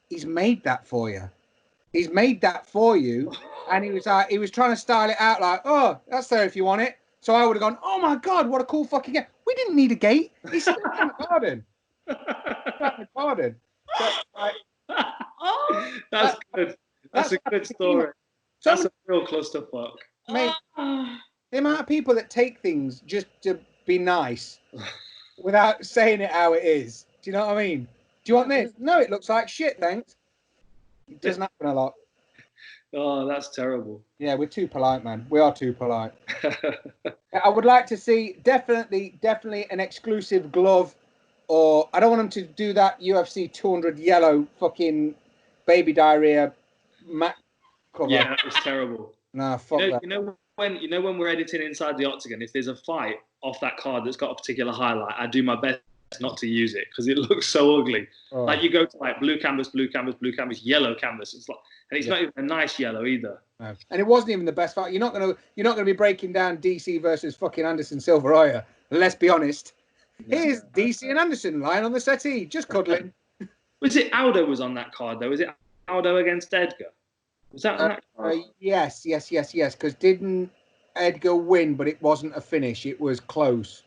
He's made that for you. He's made that for you. And he was like, he was trying to style it out like, oh, that's there if you want it. So I would have gone, oh my God, what a cool fucking gate. We didn't need a gate. He's still in the garden. So, that's good. That's a good story. That's a real clusterfuck. Mate, the amount of people that take things just to be nice without saying it how it is. Do you know what I mean? Do you want this? No, it looks like shit, thanks. It doesn't happen a lot. Oh, that's terrible. Yeah, we're too polite, man. We are too polite. I would like to see definitely an exclusive glove, or I don't want them to do that UFC 200 yellow fucking baby diarrhea mat cover. Yeah, that was terrible. Nah, fuck that. You know when we're editing inside the octagon, if there's a fight off that card that's got a particular highlight, I do my best not to use it because it looks so ugly. Oh. Like you go to like blue canvas, yellow canvas. It's like, and it's not even a nice yellow either. No. And it wasn't even the best fight. You're not gonna be breaking down DC versus fucking Anderson Silva, are you? Let's be honest. Here's DC and Anderson lying on the settee, just cuddling. Was it Aldo was on that card though? Was it Aldo against Edgar? Was that on that card? Yes. Because didn't Edgar win, but it wasn't a finish. It was close.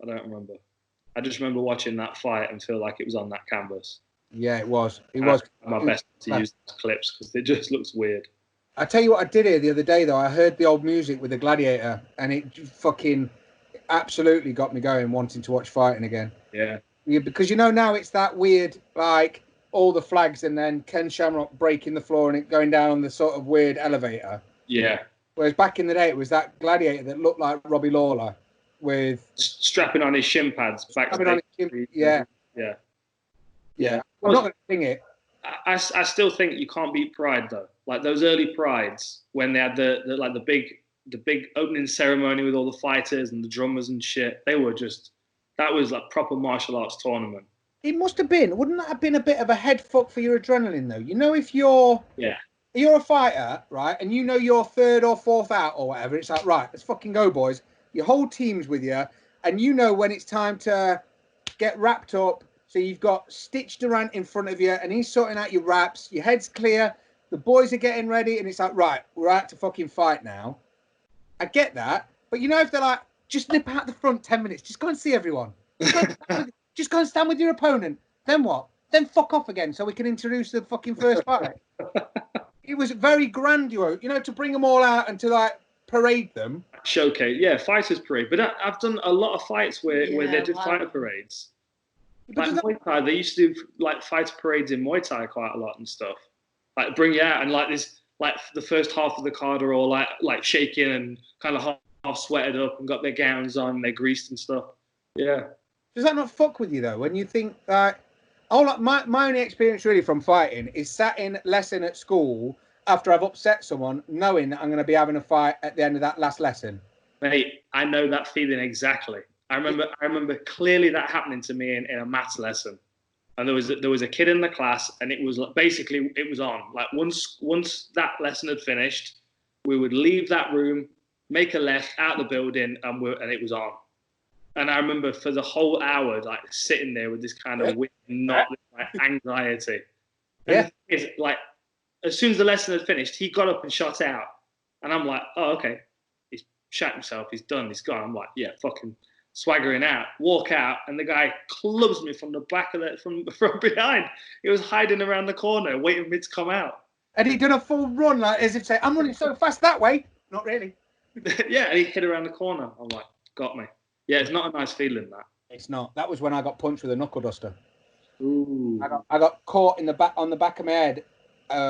I don't remember. I just remember watching that fight and feel like it was on that canvas. Yeah, it was. It was. My best to use those clips because it just looks weird. I tell you what I did here the other day, though. I heard the old music with the Gladiator, and it fucking absolutely got me going, wanting to watch fighting again. Yeah. Because now it's that weird, like, all the flags and then Ken Shamrock breaking the floor and it going down on the sort of weird elevator. Yeah. Whereas back in the day, it was that Gladiator that looked like Robbie Lawler. with strapping on his shin pads back. Yeah. I'm not going to sing it. I still think you can't beat Pride though. Like those early Prides when they had the big opening ceremony with all the fighters and the drummers and shit. They were that was like proper martial arts tournament. It must have been. Wouldn't that have been a bit of a head fuck for your adrenaline though? You know, if you're a fighter, right, and you know you're third or fourth out or whatever, it's like, right, let's fucking go, boys. Your whole team's with you, and you know when it's time to get wrapped up. So you've got Stitch Durant in front of you, and he's sorting out your wraps. Your head's clear. The boys are getting ready, and it's like, right, we're out to fucking fight now. I get that, but you know, if they're like, just nip out the front 10 minutes, just go and see everyone. Just go and stand with your opponent. Then what? Then fuck off again, so we can introduce the fucking first fight. It was very grandiose, you know, to bring them all out and to like parade them. Showcase, yeah, fighters parade. But I've done a lot of fights where they did fighter parades. Like Muay Thai, they used to do like fighter parades in Muay Thai quite a lot and stuff. Like bring you out and like this, like the first half of the card are all like shaking and kind of half sweated up and got their gowns on, they're greased and stuff. Yeah. Does that not fuck with you though? When you think like, my only experience really from fighting is sat in lesson at school after I've upset someone, knowing that I'm going to be having a fight at the end of that last lesson. Mate, I know that feeling exactly. I remember clearly that happening to me in a maths lesson, and there was a kid in the class, and it was basically it was on. Like once that lesson had finished, we would leave that room, make a left out the building, and it was on. And I remember for the whole hour, like sitting there with this kind of weird knot, like anxiety. And the thing is, like, as soon as the lesson had finished, he got up and shot out, and I'm like, oh okay, he's shot himself, he's done, he's gone. I'm like, yeah, fucking. Swaggering out, walk out, and the guy clubs me from the back of from behind. He was hiding around the corner, waiting for me to come out. And he done a full run, like as if say, "I'm running so fast that way." Not really. Yeah, and he hid around the corner. I'm like, got me. Yeah, it's not a nice feeling that. It's not. That was when I got punched with a knuckle duster. Ooh. I got caught on the back of my head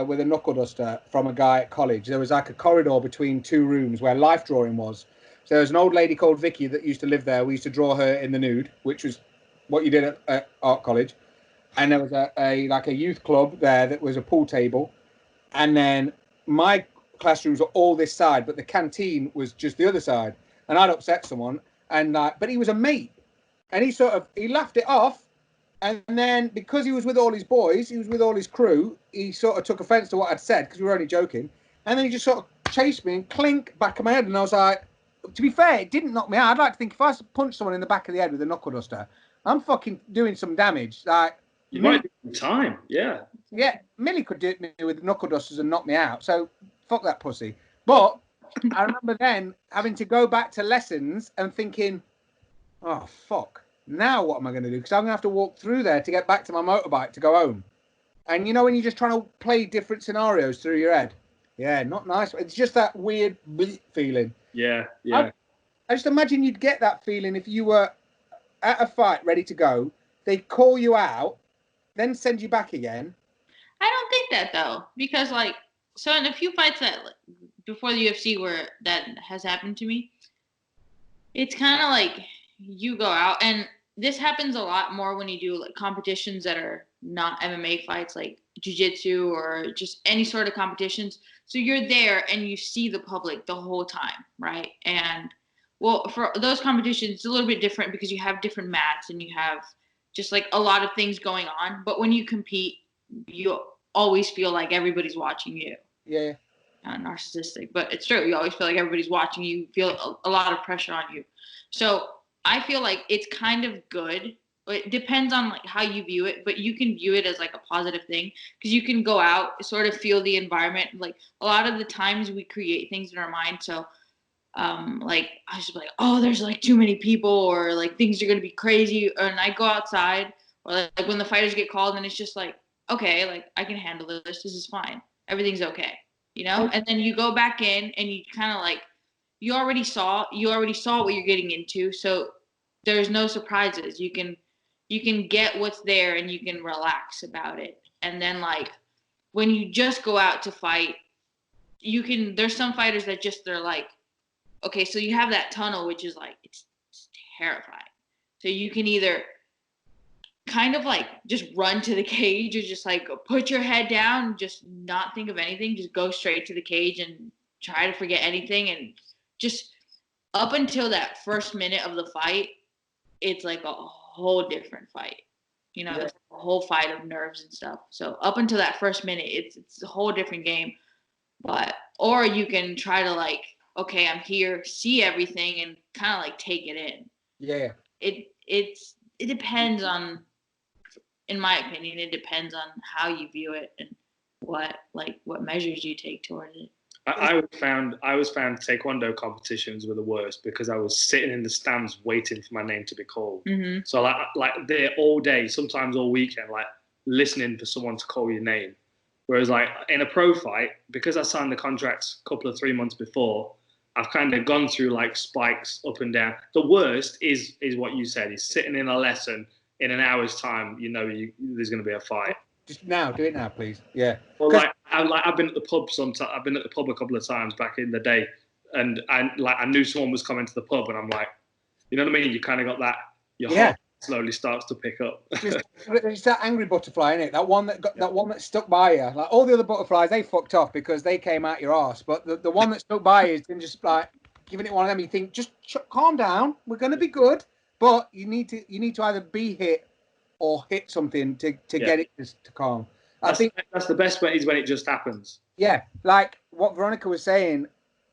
with a knuckle duster from a guy at college. There was like a corridor between two rooms where life drawing was. So there was an old lady called Vicky that used to live there. We used to draw her in the nude, which was what you did at art college. And there was a youth club there that was a pool table. And then my classrooms were all this side, but the canteen was just the other side. And I'd upset someone, but he was a mate, and he laughed it off. And then because he was with all his boys, he was with all his crew, he sort of took offence to what I'd said because we were only joking. And then he just sort of chased me and clink back of my head, and I was like. To be fair, it didn't knock me out. I'd like to think if I punch someone in the back of the head with a knuckle duster, I'm fucking doing some damage. Like you might do some time, yeah. Yeah, Millie could do it with knuckle dusters and knock me out. So fuck that pussy. But I remember then having to go back to lessons and thinking, oh fuck, now what am I going to do? Because I'm going to have to walk through there to get back to my motorbike to go home. And you know when you're just trying to play different scenarios through your head? Yeah, not nice. It's just that weird feeling. Yeah. I just imagine you'd get that feeling if you were at a fight ready to go. They'd call you out, then send you back again. I don't think that though, because so in a few fights that before the UFC where that has happened to me, it's kind of like you go out, and this happens a lot more when you do like competitions that are not MMA fights, like jiu-jitsu or just any sort of competitions. So you're there and you see the public the whole time, right? And well, for those competitions, it's a little bit different because you have different mats and you have just like a lot of things going on. But when you compete, you always feel like everybody's watching you. Yeah. Narcissistic, but it's true. You always feel like everybody's watching you. Feel a lot of pressure on you. So I feel like it's kind of good. It depends on like how you view it, but you can view it as like a positive thing because you can go out, sort of feel the environment. Like a lot of the times we create things in our mind. So like I was just like, oh, there's like too many people, or like things are gonna be crazy. And I go outside, or like when the fighters get called, and it's just like, okay, like I can handle this. This is fine. Everything's okay, you know. And then you go back in, and you kind of like you already saw what you're getting into, so there's no surprises. You can get what's there, and you can relax about it. And then like when you just go out to fight, there's some fighters that just they're like, okay, so you have that tunnel, which is like it's terrifying. So you can either kind of like just run to the cage, or just like put your head down, just not think of anything, just go straight to the cage and try to forget anything. And just up until that first minute of the fight, it's like a whole different fight. You know, it's a whole fight of nerves and stuff. So up until that first minute, it's a whole different game. But, or you can try to like, okay, I'm here, see everything, and kind of like take it in. Yeah. It depends on, in my opinion, it depends on how you view it and what measures you take towards it. I always found taekwondo competitions were the worst because I was sitting in the stands waiting for my name to be called. Mm-hmm. So like there all day, sometimes all weekend, like listening for someone to call your name. Whereas like in a pro fight, because I signed the contracts a couple of 3 months before, I've kind of gone through like spikes up and down. The worst is what you said, is sitting in a lesson in an hour's time, you know, there's going to be a fight. Just now, do it now, please. Yeah. Well, I've been at the pub sometimes. I've been at the pub a couple of times back in the day, and I knew someone was coming to the pub, and I'm like, you know what I mean? You kind of got that. Your heart slowly starts to pick up. It's that angry butterfly, isn't it? That one that stuck by you. Like all the other butterflies, they fucked off because they came out your arse. But the one that stuck by you is just like giving it one of them. You think, just calm down. We're gonna be good. But you need to either be hit or hit something to get it to calm. I think that's the best way, is when it just happens. Yeah, like what Veronica was saying,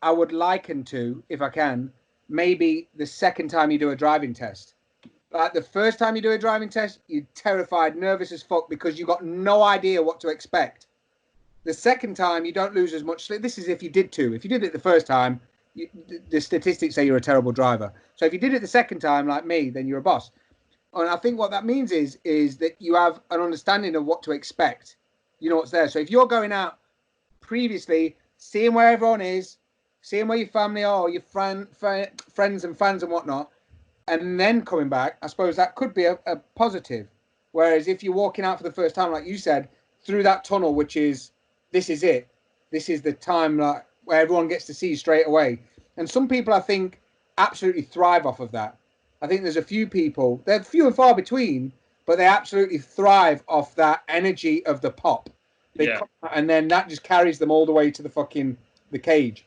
I would liken to, if I can, maybe the second time you do a driving test. Like the first time you do a driving test, you're terrified, nervous as fuck because you got no idea what to expect. The second time, you don't lose as much sleep. This is if you did two. If you did it the first time, the statistics say you're a terrible driver. So if you did it the second time, like me, then you're a boss. And I think what that means is that you have an understanding of what to expect. You know what's there. So if you're going out previously, seeing where everyone is, seeing where your family are, or your friends and fans and whatnot, and then coming back, I suppose that could be a positive. Whereas if you're walking out for the first time, like you said, through that tunnel, which is, this is it. This is the time like where everyone gets to see you straight away. And some people, I think, absolutely thrive off of that. I think there's a few people, they're few and far between, but they absolutely thrive off that energy of the pop. Come out, and then that just carries them all the way to the cage.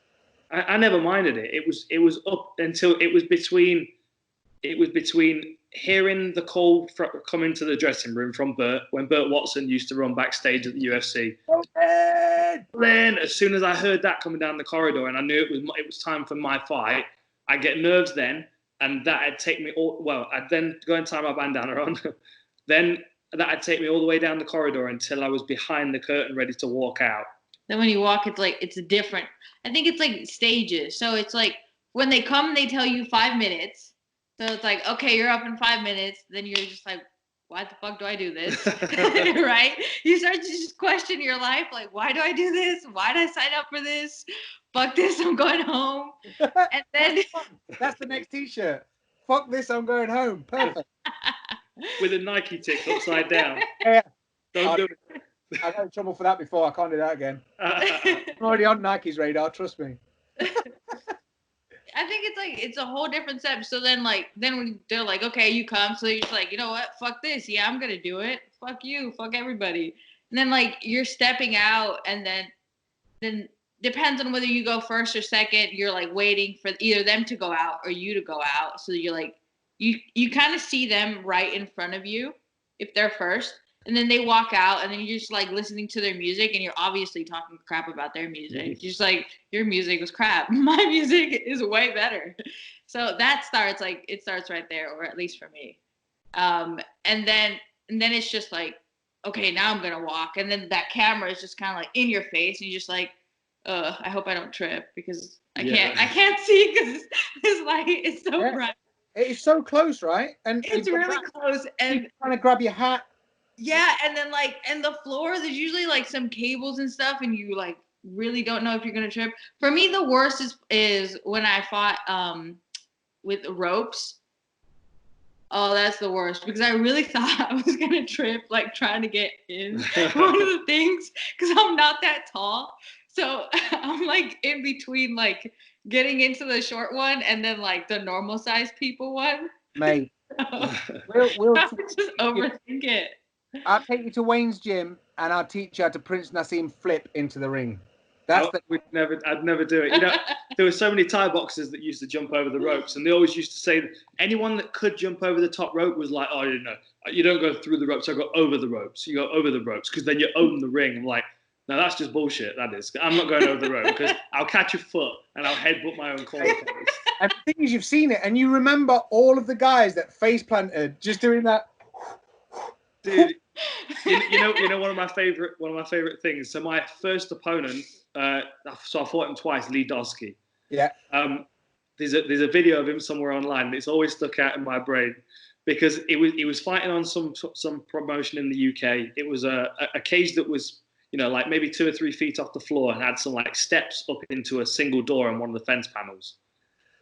I never minded it. It was up until it was between hearing the call coming to the dressing room from Bert, when Bert Watson used to run backstage at the UFC. Then as soon as I heard that coming down the corridor and I knew it was time for my fight, I'd get nerves then. And that'd take me I'd then go and tie my bandana on. Then that'd take me all the way down the corridor until I was behind the curtain ready to walk out. Then when you walk, it's a different, I think it's like stages. So it's like when they come, they tell you 5 minutes. So it's like, okay, you're up in 5 minutes. Then you're just like, why the fuck do I do this? Right? You start to just question your life. Like, why do I do this? Why did I sign up for this? Fuck this, I'm going home. And then that's the next t-shirt. Fuck this, I'm going home. Perfect. With a Nike tick upside down. Yeah. Don't do it. I got in trouble for that before. I can't do that again. I'm already on Nike's radar, trust me. I think it's a whole different step. So then when they're like, okay, you come. So you're just like, you know what? Fuck this. Yeah, I'm going to do it. Fuck you. Fuck everybody. And then like you're stepping out, and then depends on whether you go first or second. You're like waiting for either them to go out or you to go out. So you're like, you kind of see them right in front of you if they're first, and then they walk out, and then you're just like listening to their music, and you're obviously talking crap about their music. You're just like, your music was crap. My music is way better. So that starts right there, or at least for me. And then it's just like, okay, now I'm gonna walk, and then that camera is just kind of like in your face, and you're just like, I hope I don't trip because I can't see because this light is so bright. It's so close, right? And it's really close, and you're trying to grab your hat. Yeah, and then and the floor, there's usually like some cables and stuff, and you like really don't know if you're gonna trip. For me, the worst is when I fought with ropes. Oh, that's the worst, because I really thought I was gonna trip, like trying to get in one of the things, because I'm not that tall. So I'm like in between like getting into the short one and then like the normal size people one. Mate, we'll I just overthink it. I'll take you to Wayne's gym and I'll teach you how to Prince Nassim flip into the ring. I'd never do it. You know, there were so many Thai boxers that used to jump over the ropes, and they always used to say that anyone that could jump over the top rope was like, oh, you don't go through the ropes, I go over the ropes. You go over the ropes because then you own the ring. I'm like, no, that's just bullshit. That is. I'm not going over the rope because I'll catch a foot and I'll headbutt my own corner. And the thing is, you've seen it, and you remember all of the guys that face planted just doing that. Dude, you know one of my favorite things. So my first opponent, so I fought him twice, Lee Dosky. Yeah. There's a video of him somewhere online, and it's always stuck out in my brain because he was fighting on some promotion in the UK. It was a cage that was, like maybe 2 or 3 feet off the floor and had some like steps up into a single door on one of the fence panels.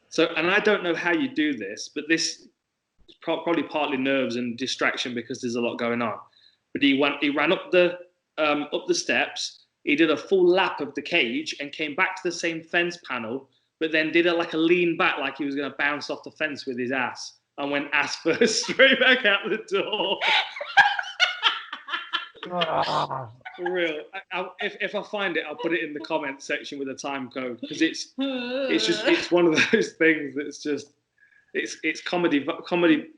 So, and I don't know how you do this, but this is probably partly nerves and distraction because there's a lot going on. But he ran up the steps. He did a full lap of the cage and came back to the same fence panel, but then did a lean back like he was going to bounce off the fence with his ass and went ass first straight back out the door. For real. If I find it, I'll put it in the comment section with a time code because it's one of those things that's just it's comedy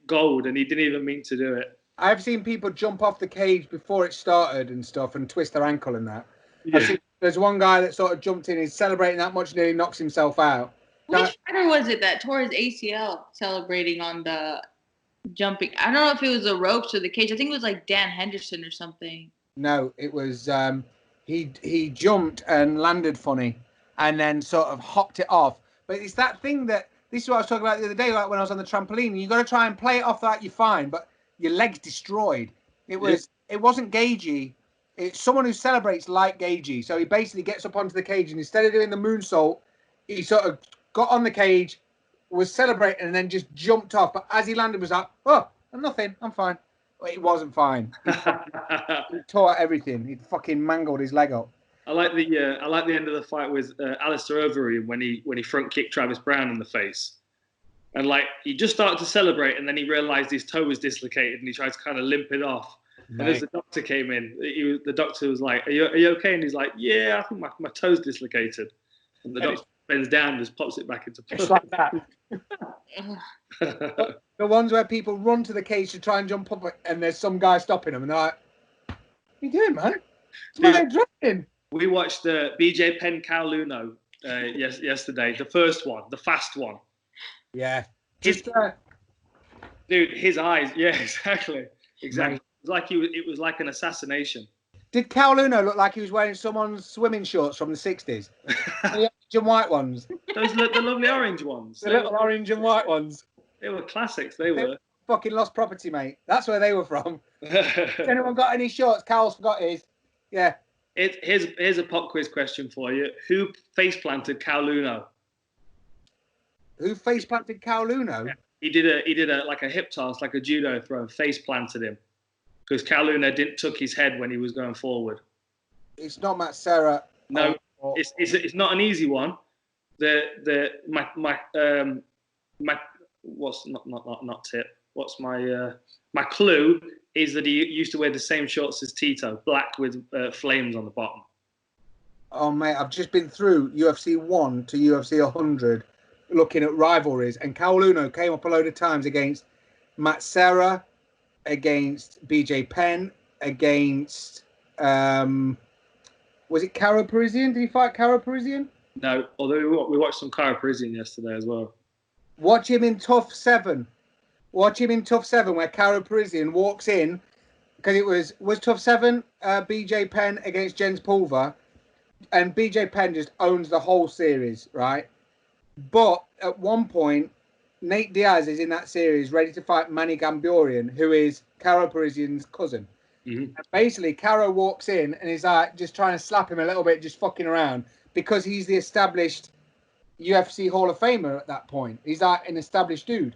gold, and he didn't even mean to do it. I've seen people jump off the cage before it started and stuff and twist their ankle and that. Yeah. There's one guy that sort of jumped in, he's celebrating that much, nearly knocks himself out. Which fighter was it that tore his ACL celebrating on the jumping? I don't know if it was the ropes or the cage. I think it was like Dan Henderson or something. No, it was he jumped and landed funny and then sort of hopped it off. But it's that thing that, this is what I was talking about the other day, like when I was on the trampoline. You got to try and play it off that you're fine, but your leg's destroyed. It wasn't Gagey. It's someone who celebrates like Gagey. So he basically gets up onto the cage, and instead of doing the moonsault, he sort of got on the cage, was celebrating, and then just jumped off. But as he landed, was like, oh, nothing, I'm fine. But it wasn't fine. He tore everything. He fucking mangled his leg up. I like the end of the fight with Alistair Overeem when he front kicked Travis Brown in the face, and he just started to celebrate, and then he realised his toe was dislocated, and he tried to kind of limp it off. Right. And as the doctor came in, the doctor was like, "Are you okay?" And he's like, "Yeah, I think my toe's dislocated." And the doctor bends down and just pops it back into place. Just like that. The ones where people run to the cage to try and jump up, and there's some guy stopping them, and they're like, "What are you doing, man? It's dropping." We watched BJ Penn Kowloon yesterday, the first one, the fast one. Yeah. Dude, his eyes. Yeah, exactly. Right. It was like an assassination. Did Kowloon look like he was wearing someone's swimming shorts from the 60s? The orange and white ones. The lovely orange ones. The little orange and white ones. They were classics. They were. Fucking lost property, mate. That's where they were from. Has anyone got any shorts? Cowell's forgot his. Yeah. Here's a pop quiz question for you. Who face planted Kowloon? Who face planted Kowloon? Yeah. He did a hip toss, like a judo throw, and face planted him because Kowloon didn't tuck his head when he was going forward. It's not Matt Serra. No, it's not an easy one. My clue is that he used to wear the same shorts as Tito, black with flames on the bottom. Oh mate, I've just been through UFC 1 to UFC 100 looking at rivalries, and Kowloon came up a load of times against Matt Serra, against BJ Penn, against was it Karo Parisian? Did he fight Karo Parisian? No, although we watched some Karo Parisian yesterday as well. Watch him in Tough 7. Watch him in Tough 7 where Karo Parisian walks in, because it was Tough 7, BJ Penn against Jens Pulver, and BJ Penn just owns the whole series, right? But at one point, Nate Diaz is in that series ready to fight Manny Gamborian, who is Karo Parisian's cousin. Mm-hmm. And basically, Karo walks in and he's like just trying to slap him a little bit, just fucking around, because he's the established UFC Hall of Famer at that point. He's like an established dude.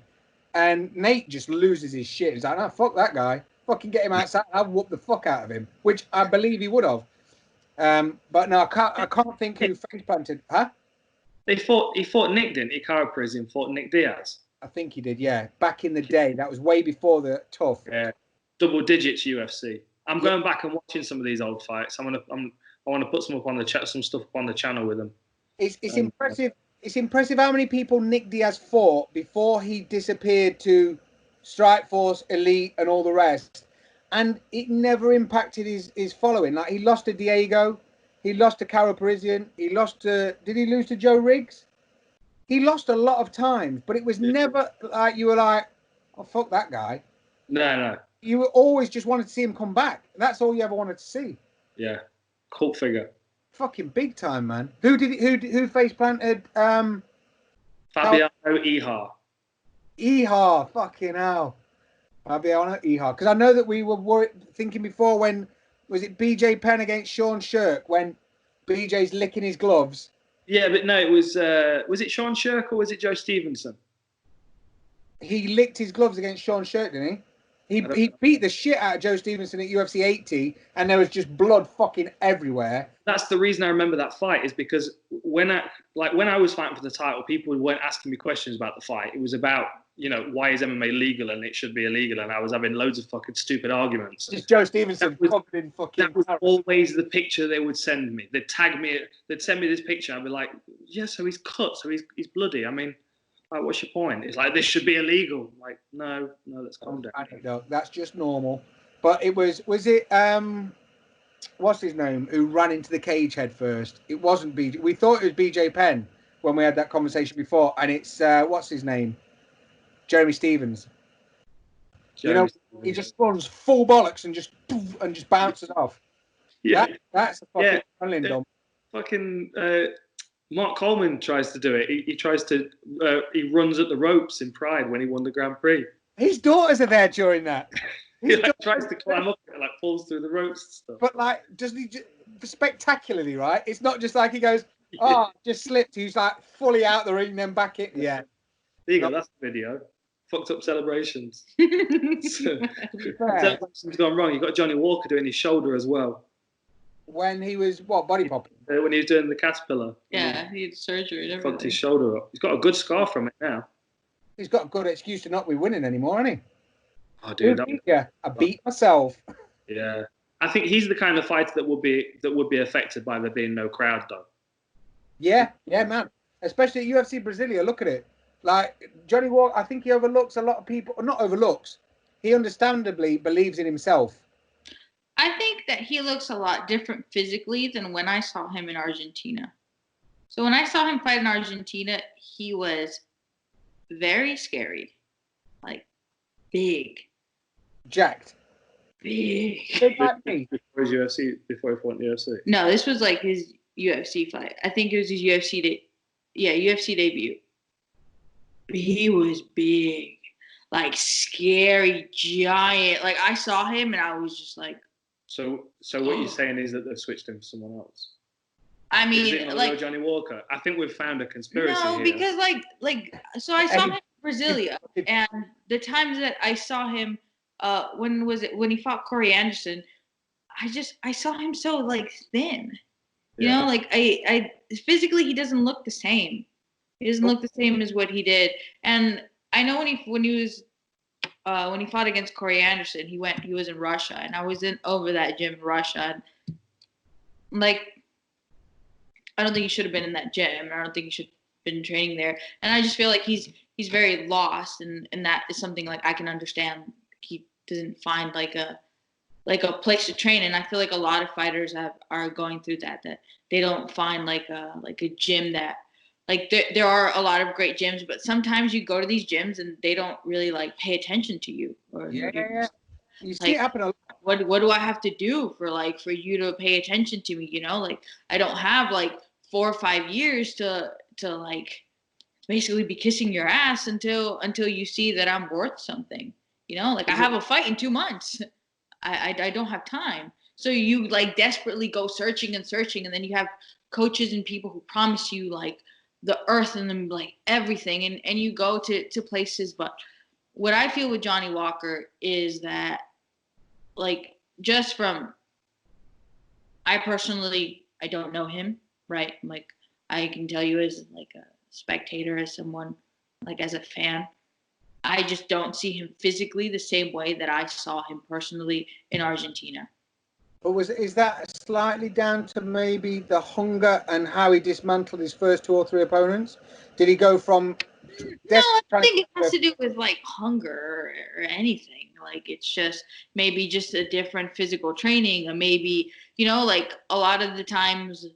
And Nate just loses his shit. He's like, "No, fuck that guy. Fucking get him outside. I'll whoop the fuck out of him," which I believe he would have. But no, I can't think who face planted. Huh? He fought Nick, didn't he? Karo Parisian fought Nick Diaz. I think he did, yeah. Back in the day. That was way before the Tough. Yeah. Double digits UFC. I'm going back and watching some of these old fights. I want to put some up on the chat, some stuff up on the channel with them. It's impressive. It's impressive how many people Nick Diaz fought before he disappeared to Strikeforce, Elite, and all the rest, and it never impacted his following. Like, he lost to Diego, he lost to Caro Parisian, he lost to. Did he lose to Joe Riggs? He lost a lot of times, but it was never like you were like, "Oh, fuck that guy." No. You always just wanted to see him come back. That's all you ever wanted to see. Yeah, cult figure. Fucking big time, man. Who face planted? Fabiano Iha. Iha, fucking hell. Fabiano Iha. Because I know that we were thinking before, when was it BJ Penn against Sean Shirk, when BJ's licking his gloves? Yeah, but no, it was it Sean Shirk or was it Joe Stevenson? He licked his gloves against Sean Shirk, didn't he? He beat the shit out of Joe Stevenson at UFC 80, and there was just blood fucking everywhere. That's the reason I remember that fight, is because when I was fighting for the title, people weren't asking me questions about the fight. It was about, why is MMA legal and it should be illegal, and I was having loads of fucking stupid arguments. Just Joe Stevenson covered in fucking. That was always the picture they would send me. They'd tag me. They'd send me this picture. I'd be like, yeah, so he's cut, so he's bloody. I mean, like, what's your point? It's like, this should be illegal. Like, no, let's calm down. That's just normal. But it was it what's his name, who ran into the cage head first? It wasn't BJ. We thought it was BJ Penn when we had that conversation before, and it's what's his name? Jeremy Stevens. Stevens. He just runs full bollocks and just bounces off. Yeah, that's a fucking adrenaline dump. Fucking Mark Coleman tries to do it. He tries to. He runs at the ropes in Pride when he won the Grand Prix. His daughters are there during that. He tries to climb up and falls through the ropes and stuff. But doesn't he spectacularly, right? It's not just like he goes, just slipped. He's like fully out the ring, then back in. Yeah. There you go. That's the video. Fucked up celebrations. Celebrations gone wrong. You got Johnny Walker doing his shoulder as well. When he was body popping? When he was doing the caterpillar. Yeah, he had surgery and fucked his shoulder up. He's got a good scar from it now. He's got a good excuse to not be winning anymore, hasn't he? Oh, dude, I beat myself. Yeah, I think he's the kind of fighter that would be affected by there being no crowd, though. Yeah, man. Especially at UFC Brasilia. Look at it. Like, Johnny Walker, I think he overlooks a lot of people. Not overlooks. He understandably believes in himself. I think that he looks a lot different physically than when I saw him in Argentina. So when I saw him fight in Argentina, he was very scary. Like, big. Jacked. Big. Like me. Before he fought in the UFC? No, this was like his UFC fight. I think it was his UFC debut. He was big. Like, scary, giant. Like, I saw him and I was just like, So what you're saying is that they've switched him for someone else? I mean, is it not like Johnny Walker? I think we've found a conspiracy no, here. Because so I saw him in Brasilia, and the times that I saw him, when he fought Corey Anderson, I saw him so like thin, you know, like I physically he doesn't look the same. He doesn't look the same as what he did, and I know when he fought against Corey Anderson, he was in Russia, and I was over that gym in Russia, and like, I don't think he should have been in that gym. I don't think he should have been training there. And I just feel like he's very lost, and that is something like I can understand. He doesn't find like a place to train, and I feel like a lot of fighters are going through that they don't find like a gym that. Like, there are a lot of great gyms, but sometimes you go to these gyms and they don't really like pay attention to you. Or yeah. You see it happen a lot. What do I have to do for you to pay attention to me? You know, like, I don't have like 4 or 5 years to like basically be kissing your ass until you see that I'm worth something. You know, like, I have a fight in 2 months. I don't have time. So you like desperately go searching, and then you have coaches and people who promise you like the earth and them like everything, and you go to places. But what I feel with Johnny Walker is that, like, just from, I personally, I don't know him, right? Like, I can tell you as like a spectator, as someone, like, as a fan, I just don't see him physically the same way that I saw him personally in Argentina. But is that slightly down to maybe the hunger and how he dismantled his first 2 or 3 opponents? Did he go from... No, I don't think it has to do with like hunger or anything. Like it's just maybe just a different physical training, or maybe, you know, like a lot of the times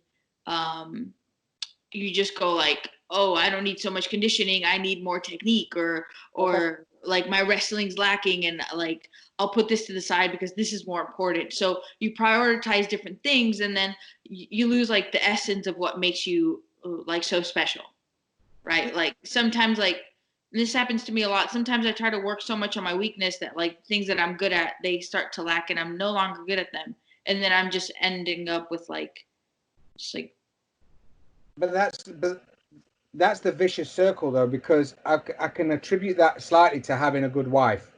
you just go like, oh, I don't need so much conditioning, I need more technique, or like my wrestling's lacking, and like I'll put this to the side because this is more important. So you prioritize different things, and then you lose like the essence of what makes you like so special, right? Like sometimes, like this happens to me a lot. Sometimes I try to work so much on my weakness that like things that I'm good at, they start to lack, and I'm no longer good at them, and then I'm just ending up with like just like. But that's the vicious circle, though, because I can attribute that slightly to having a good wife.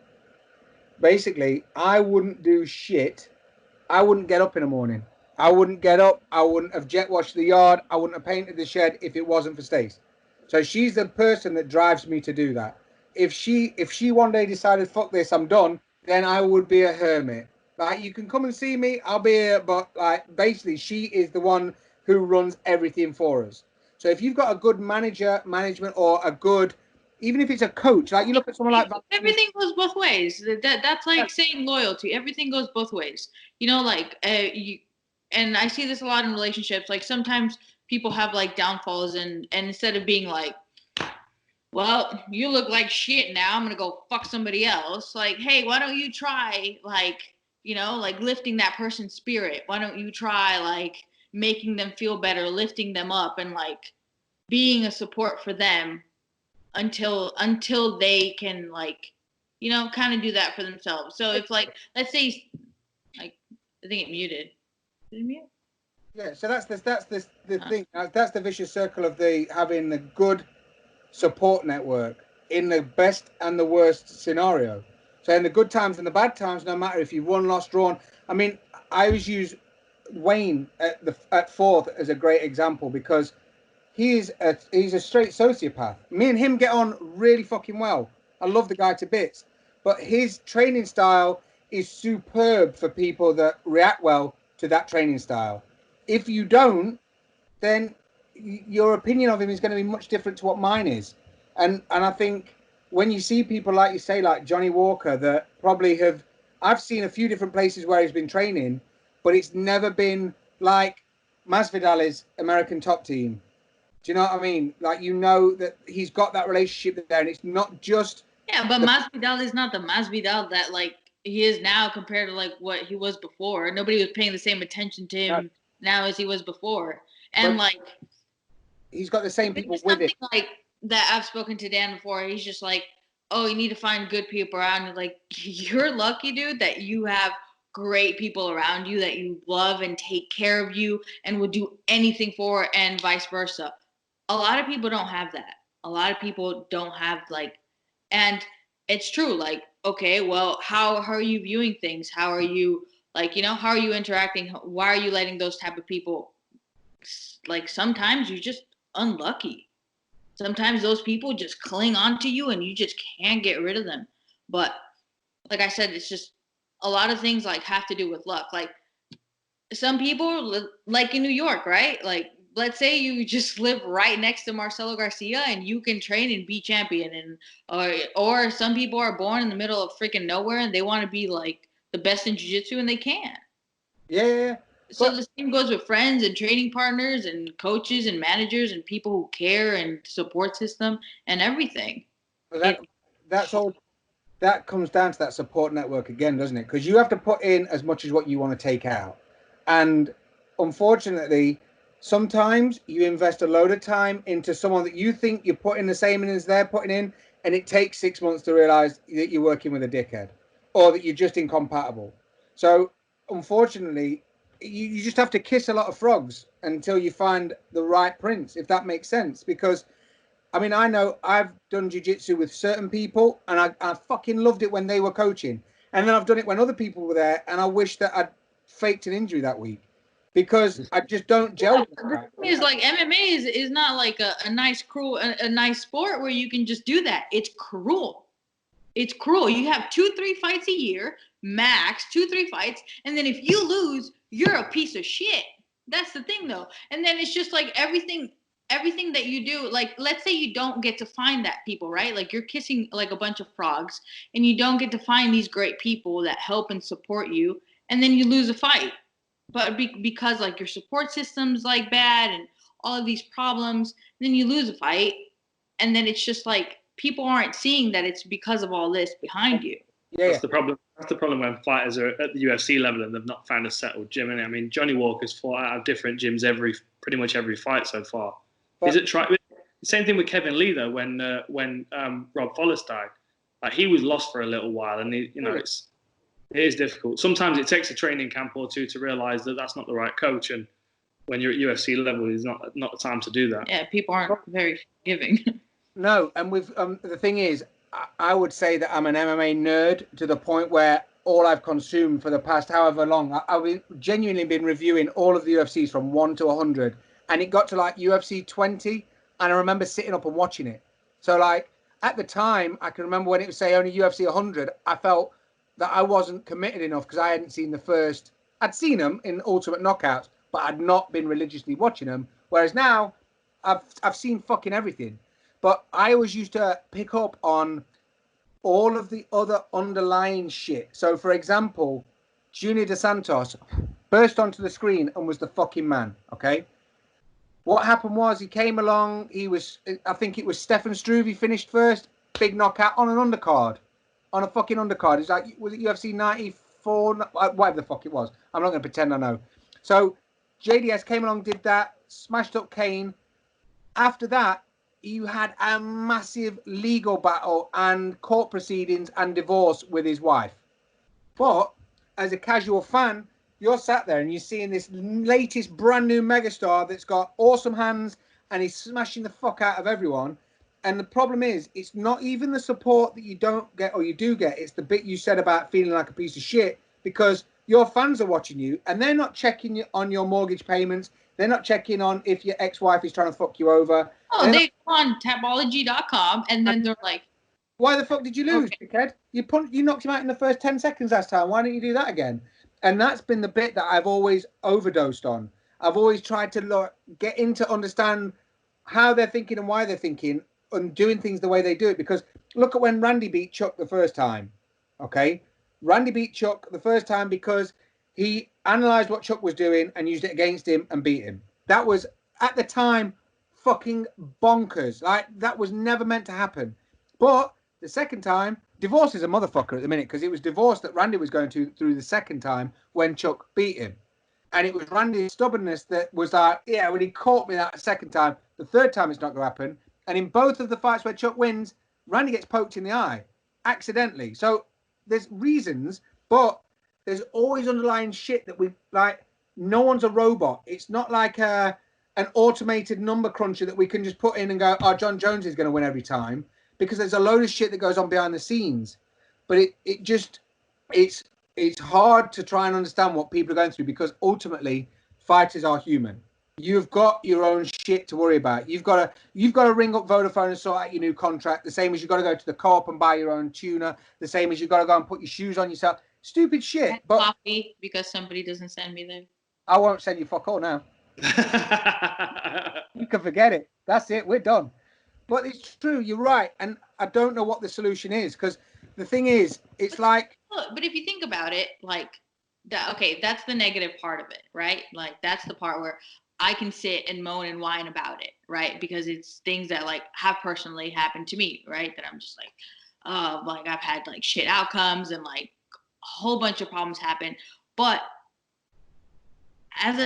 Basically, I wouldn't do shit. I wouldn't get up in the morning. I wouldn't get up. I wouldn't have jet washed the yard. I wouldn't have painted the shed if it wasn't for Stace. So she's the person that drives me to do that. If she one day decided, fuck this, I'm done, then I would be a hermit. Like, you can come and see me, I'll be here, but like basically she is the one who runs everything for us. So if you've got a good management, or a good, even if it's a coach, like you look at someone like everything goes both ways. That's like saying loyalty. Everything goes both ways. You know, like and I see this a lot in relationships. Like sometimes people have like downfalls, and instead of being like, well, you look like shit now, I'm gonna go fuck somebody else. Like, hey, why don't you try like, you know, like lifting that person's spirit? Why don't you try like making them feel better, lifting them up, and like being a support for them until they can like, you know, kind of do that for themselves. So if like, let's say like, I think it muted. Did it mute? Yeah, so that's the thing. That's the vicious circle of having the good support network in the best and the worst scenario. So in the good times and the bad times, no matter if you've won, lost, drawn. I mean, I always use Wayne at fourth as a great example, because he's a straight sociopath. Me and him get on really fucking well. I love the guy to bits, but his training style is superb for people that react well to that training style. If you don't, then your opinion of him is going to be much different to what mine is. And I think when you see people like you say, like Johnny Walker, that probably I've seen a few different places where he's been training, but it's never been like Masvidal's American Top Team. Do you know what I mean? Like, you know that he's got that relationship there, and it's not just... Yeah, but Masvidal is not the Masvidal that like he is now compared to like what he was before. Nobody was paying the same attention to him now as he was before. And like, he's got the same people with it. Like that, I've spoken to Dan before. He's just like, oh, you need to find good people around you. Like, you're lucky, dude, that you have great people around you that you love and take care of you and would do anything for, and vice versa. A lot of people don't have that. A lot of people don't have like, and it's true. Like, okay, well, how are you viewing things? How are you, like, you know, how are you interacting? Why are you letting those type of people, like, sometimes you're just unlucky. Sometimes those people just cling on to you and you just can't get rid of them. But like I said, it's just a lot of things like have to do with luck. Like some people, like in New York, right? Like, let's say you just live right next to Marcelo Garcia and you can train and be champion, and or some people are born in the middle of freaking nowhere and they want to be like the best in jiu-jitsu and they can't. Yeah. So the same goes with friends and training partners and coaches and managers and people who care and support system and everything. That's all. That comes down to that support network again, doesn't it? Because you have to put in as much as what you want to take out. And unfortunately, sometimes you invest a load of time into someone that you think you're putting the same in as they're putting in, and it takes 6 months to realize that you're working with a dickhead or that you're just incompatible. So unfortunately, you just have to kiss a lot of frogs until you find the right prince, if that makes sense. Because I mean, I know I've done jiu-jitsu with certain people and I fucking loved it when they were coaching. And then I've done it when other people were there and I wish that I'd faked an injury that week because I just don't gel with that. The thing is, like, MMA is not like a nice, cruel, a nice sport where you can just do that. It's cruel. It's cruel. You have 2-3 fights a year, max 2-3 fights, and then if you lose, you're a piece of shit. That's the thing, though. And then it's just like everything that you do, like let's say you don't get to find that people, right? Like you're kissing like a bunch of frogs, and you don't get to find these great people that help and support you, and then you lose a fight. But because like your support system's like bad and all of these problems, then you lose a fight, and then it's just like people aren't seeing that it's because of all this behind you. Yeah, That's the problem. That's the problem when fighters are at the UFC level and they've not found a settled gym. And I mean, Johnny Walker's fought out of different gyms pretty much every fight so far. Is it same thing with Kevin Lee though? When Rob Follis died, like he was lost for a little while, and it is difficult. Sometimes it takes a training camp or two to realize that that's not the right coach, and when you're at UFC level, is not the time to do that. Yeah, people aren't very forgiving. No, and with the thing is, I would say that I'm an MMA nerd to the point where all I've consumed for the past however long, I've genuinely been reviewing all of the UFCs from 1 to 100, and it got to like UFC 20, and I remember sitting up and watching it. So like at the time, I can remember when it was say only UFC 100, I felt that I wasn't committed enough because I hadn't seen the first. I'd seen them in Ultimate Knockouts, but I'd not been religiously watching them. Whereas now, I've seen fucking everything. But I always used to pick up on all of the other underlying shit. So, for example, Junior Dos Santos burst onto the screen and was the fucking man, okay? What happened was he came along, I think it was Stefan Struve, he finished first, big knockout on an undercard. On a fucking undercard. It's like, was it UFC 94? Whatever the fuck it was. I'm not going to pretend I know. So, JDS came along, did that, smashed up Kane. After that, you had a massive legal battle and court proceedings and divorce with his wife. But as a casual fan, you're sat there and you're seeing this latest brand new megastar that's got awesome hands and he's smashing the fuck out of everyone. And the problem is, it's not even the support that you don't get or you do get. It's the bit you said about feeling like a piece of shit because your fans are watching you and they're not checking on your mortgage payments. They're not checking on if your ex-wife is trying to fuck you over. Oh, they go on Tapology.com and then they're like, why the fuck did you lose, dickhead? You knocked him out in the first 10 seconds last time. Why don't you do that again? And that's been the bit that I've always overdosed on. I've always tried to get into understand how they're thinking and why they're thinking and doing things the way they do it. Because look at when Randy beat Chuck the first time, okay? Randy beat Chuck the first time because he analysed what Chuck was doing and used it against him and beat him. That was, at the time, fucking bonkers. Like, that was never meant to happen. But the second time, divorce is a motherfucker at the minute because it was divorce that Randy was going through the second time when Chuck beat him. And it was Randy's stubbornness that was like, yeah, when he caught me that second time, the third time it's not going to happen. And in both of the fights where Chuck wins, Randy gets poked in the eye accidentally. So there's reasons, but there's always underlying shit that we like. No one's a robot. It's not like an automated number cruncher that we can just put in and go, oh, John Jones is going to win every time, because there's a load of shit that goes on behind the scenes. But it's hard to try and understand what people are going through because ultimately fighters are human. You've got your own shit to worry about. You've got to ring up Vodafone and sort out your new contract. The same as you've got to go to the co-op and buy your own tuna. The same as you've got to go and put your shoes on yourself. Stupid shit. But coffee because somebody doesn't send me there. I won't send you fuck all now. You can forget it. That's it. We're done. But it's true. You're right. And I don't know what the solution is because the thing is, it's like. But if you think about it, like, okay, that's the negative part of it, right? Like, that's the part where I can sit and moan and whine about it, right? Because it's things that like have personally happened to me, right? That I'm just like, like I've had like shit outcomes and like a whole bunch of problems happen. But as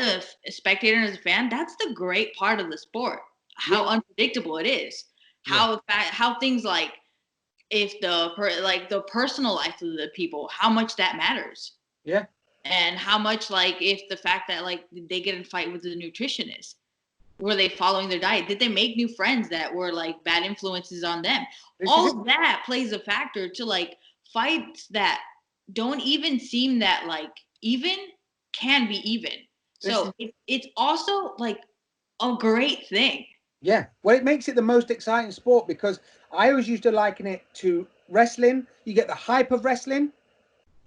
a spectator and as a fan, that's the great part of the sport. How unpredictable it is. How things like if the personal life of the people, how much that matters. Yeah. And how much, like, if the fact that, like, they get in a fight with the nutritionist, were they following their diet? Did they make new friends that were, like, bad influences on them? All of that plays a factor to, like, fights that don't even seem that, like, even can be even. So it's also, like, a great thing. Yeah. Well, it makes it the most exciting sport because I always used to liken it to wrestling, you get the hype of wrestling,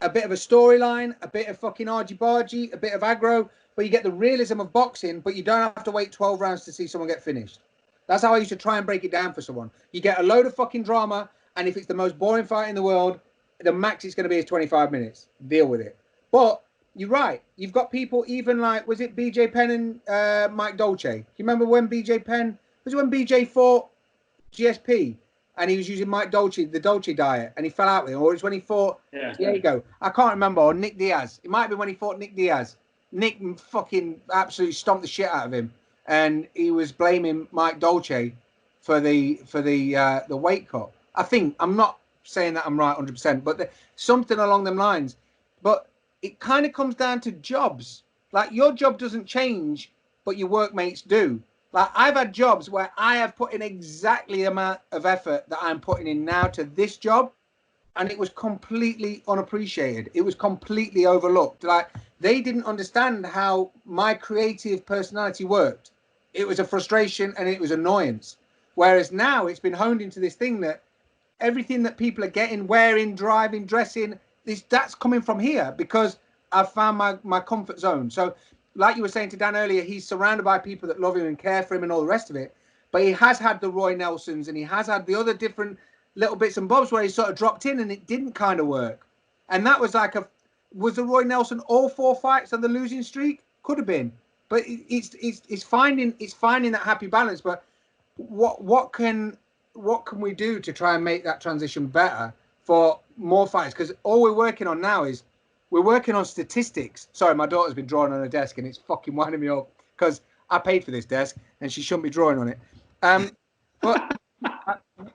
a bit of a storyline, a bit of fucking argy-bargy, a bit of aggro, but you get the realism of boxing, but you don't have to wait 12 rounds to see someone get finished. That's how I used to try and break it down for someone. You get a load of fucking drama, and if it's the most boring fight in the world, the max it's going to be is 25 minutes. Deal with it. But you're right. You've got people even like, was it BJ Penn and Mike Dolce? Do you remember when BJ Penn, was it when BJ fought GSP? And he was using Mike Dolce, the Dolce diet, and he fell out with him. Or it's when he fought Diego. I can't remember. Or Nick Diaz. It might be when he fought Nick Diaz. Nick fucking absolutely stomped the shit out of him, and he was blaming Mike Dolce for the weight cut. I think, I'm not saying that I'm right 100%, but something along them lines. But it kind of comes down to jobs. Like, your job doesn't change, but your workmates do. Like, I've had jobs where I have put in exactly the amount of effort that I'm putting in now to this job, and it was completely unappreciated. It was completely overlooked. Like, they didn't understand how my creative personality worked. It was a frustration and it was annoyance. Whereas now it's been honed into this thing that everything that people are getting, wearing, driving, dressing, that's coming from here because I've found my comfort zone. So, like you were saying to Dan earlier, he's surrounded by people that love him and care for him and all the rest of it. But he has had the Roy Nelsons and he has had the other different little bits and bobs where he sort of dropped in and it didn't kind of work. And that was like was the Roy Nelson all 4 fights on the losing streak? Could have been. But it's finding that happy balance. But what can we do to try and make that transition better for more fights? Because all we're working on now is we're working on statistics. Sorry, my daughter's been drawing on her desk and it's fucking winding me up because I paid for this desk and she shouldn't be drawing on it. But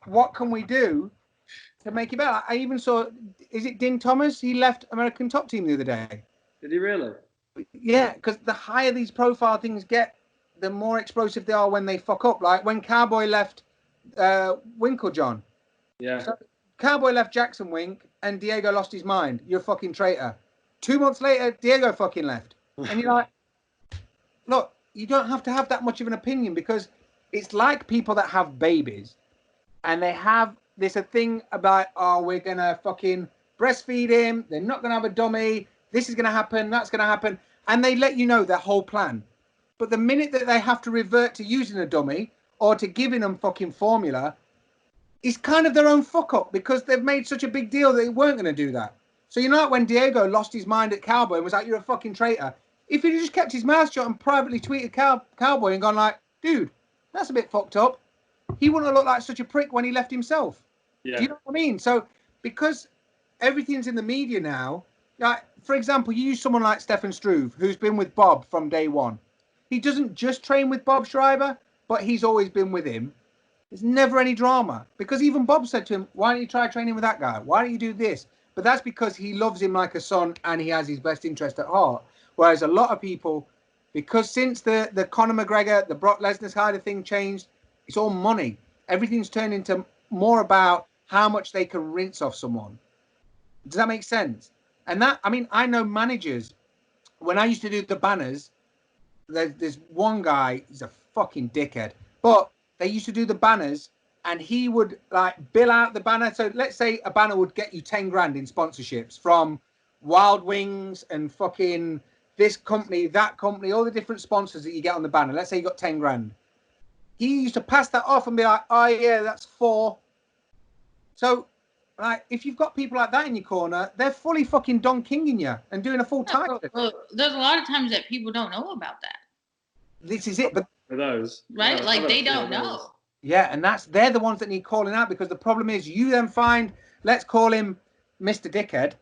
what can we do to make it better? I even saw, is it Din Thomas? He left American Top Team the other day. Did he really? Yeah, because the higher these profile things get, the more explosive they are when they fuck up. Like when Cowboy left Winklejohn. Yeah. So Cowboy left Jackson Wink and Diego lost his mind. You're a fucking traitor. 2 months later, Diego fucking left. And you're like, look, you don't have to have that much of an opinion because it's like people that have babies and they have this a thing about, oh, we're going to fucking breastfeed him. They're not going to have a dummy. This is going to happen. That's going to happen. And they let you know their whole plan. But the minute that they have to revert to using a dummy or to giving them fucking formula, it's kind of their own fuck up because they've made such a big deal that they weren't going to do that. So you know, like when Diego lost his mind at Cowboy and was like, you're a fucking traitor. If he'd just kept his mouth shut and privately tweeted Cowboy and gone like, dude, that's a bit fucked up, he wouldn't have looked like such a prick when he left himself. Yeah. Do you know what I mean? So because everything's in the media now, like, for example, you use someone like Stefan Struve, who's been with Bob from day one. He doesn't just train with Bob Schreiber, but he's always been with him. There's never any drama because even Bob said to him, why don't you try training with that guy? Why don't you do this? But that's because he loves him like a son and he has his best interest at heart. Whereas a lot of people, because since the Conor McGregor, the Brock Lesnar side of thing changed, it's all money. Everything's turned into more about how much they can rinse off someone. Does that make sense? And that, I mean, I know managers, when I used to do the banners, there's one guy, he's a fucking dickhead, but they used to do the banners and he would like bill out the banner. So let's say a banner would get you 10 grand in sponsorships from Wild Wings and fucking this company, that company, all the different sponsors that you get on the banner. Let's say you got 10 grand. He used to pass that off and be like, oh yeah, that's 4. So like, if you've got people like that in your corner, they're fully fucking Don Kinging you and doing a full time. Well, there's a lot of times that people don't know about that. This is it, but for those, right? Yeah, like they don't know. Yeah, and they're the ones that need calling out because the problem is you then find, let's call him Mr. Dickhead,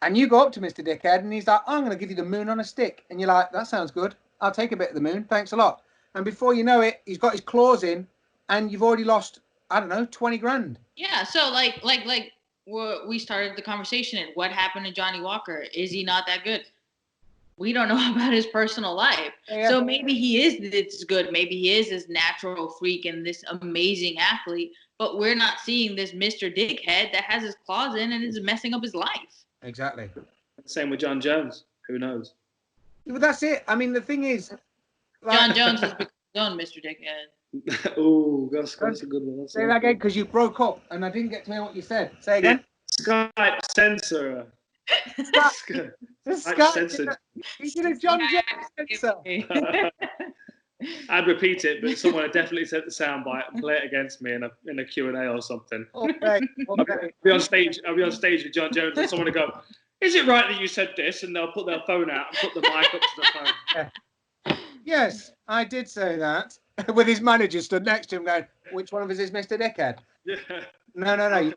and you go up to Mr. Dickhead and he's like, I'm going to give you the moon on a stick. And you're like, that sounds good. I'll take a bit of the moon. Thanks a lot. And before you know it, he's got his claws in and you've already lost, I don't know, 20 grand. Yeah, so like we started the conversation and what happened to Johnny Walker? Is he not that good? We don't know about his personal life. Yeah. So maybe he is this good. Maybe he is this natural freak and this amazing athlete, but we're not seeing this Mr. Dickhead that has his claws in and is messing up his life. Exactly. Same with John Jones. Who knows? But that's it. I mean, the thing is, John Jones has become his own Mr. Dickhead. Oh, that's a good one. Say that again, because you broke up and I didn't get to hear what you said. Say again. Skype censor. The Skype censored. He did a John Jones censor. I'd repeat it, but someone had definitely said the soundbite and play it against me in a Q&A or something. Okay. I'll be on stage with John Jones, and someone would go, "Is it right that you said this?" And they'll put their phone out and put the mic up to the phone. Yeah. Yes, I did say that. With his manager stood next to him, going, "Which one of us is Mr. Dickhead?" Yeah. No.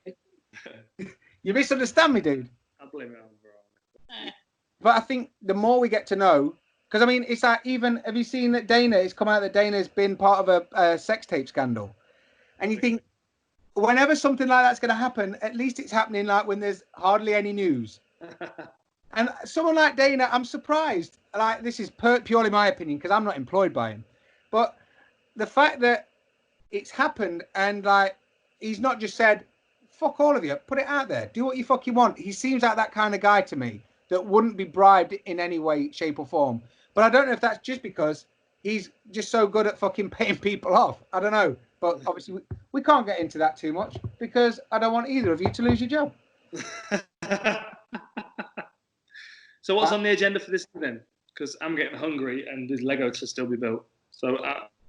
You misunderstand me, dude. I blame it on Veronica. But I think the more we get to know, because I mean, it's like even, have you seen that it's come out that Dana's been part of a sex tape scandal? And you think, whenever something like that's going to happen, at least it's happening like when there's hardly any news. And someone like Dana, I'm surprised. Like, this is purely my opinion, because I'm not employed by him. But the fact that it's happened and like he's not just said, "Fuck all of you, put it out there, do what you fucking want." He seems like that kind of guy to me that wouldn't be bribed in any way, shape, or form. But I don't know if that's just because he's just so good at fucking paying people off. I don't know. But obviously, we can't get into that too much because I don't want either of you to lose your job. So what's on the agenda for this then? Because I'm getting hungry and there's Lego to still be built. So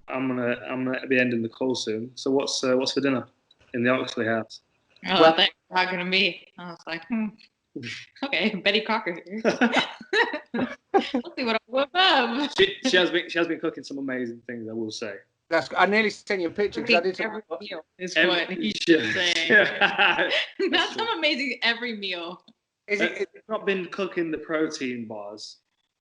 I'm gonna be ending the call soon. So what's for dinner in the Oxley house? Oh, I thought you were talking to me. I was like, okay, Betty Crocker here. Let's see what I whip up. She has been cooking some amazing things, I will say. I nearly sent you a picture because I did every meal is Every- what he yeah. should say. That's some amazing every meal. It's not been cooking the protein bars.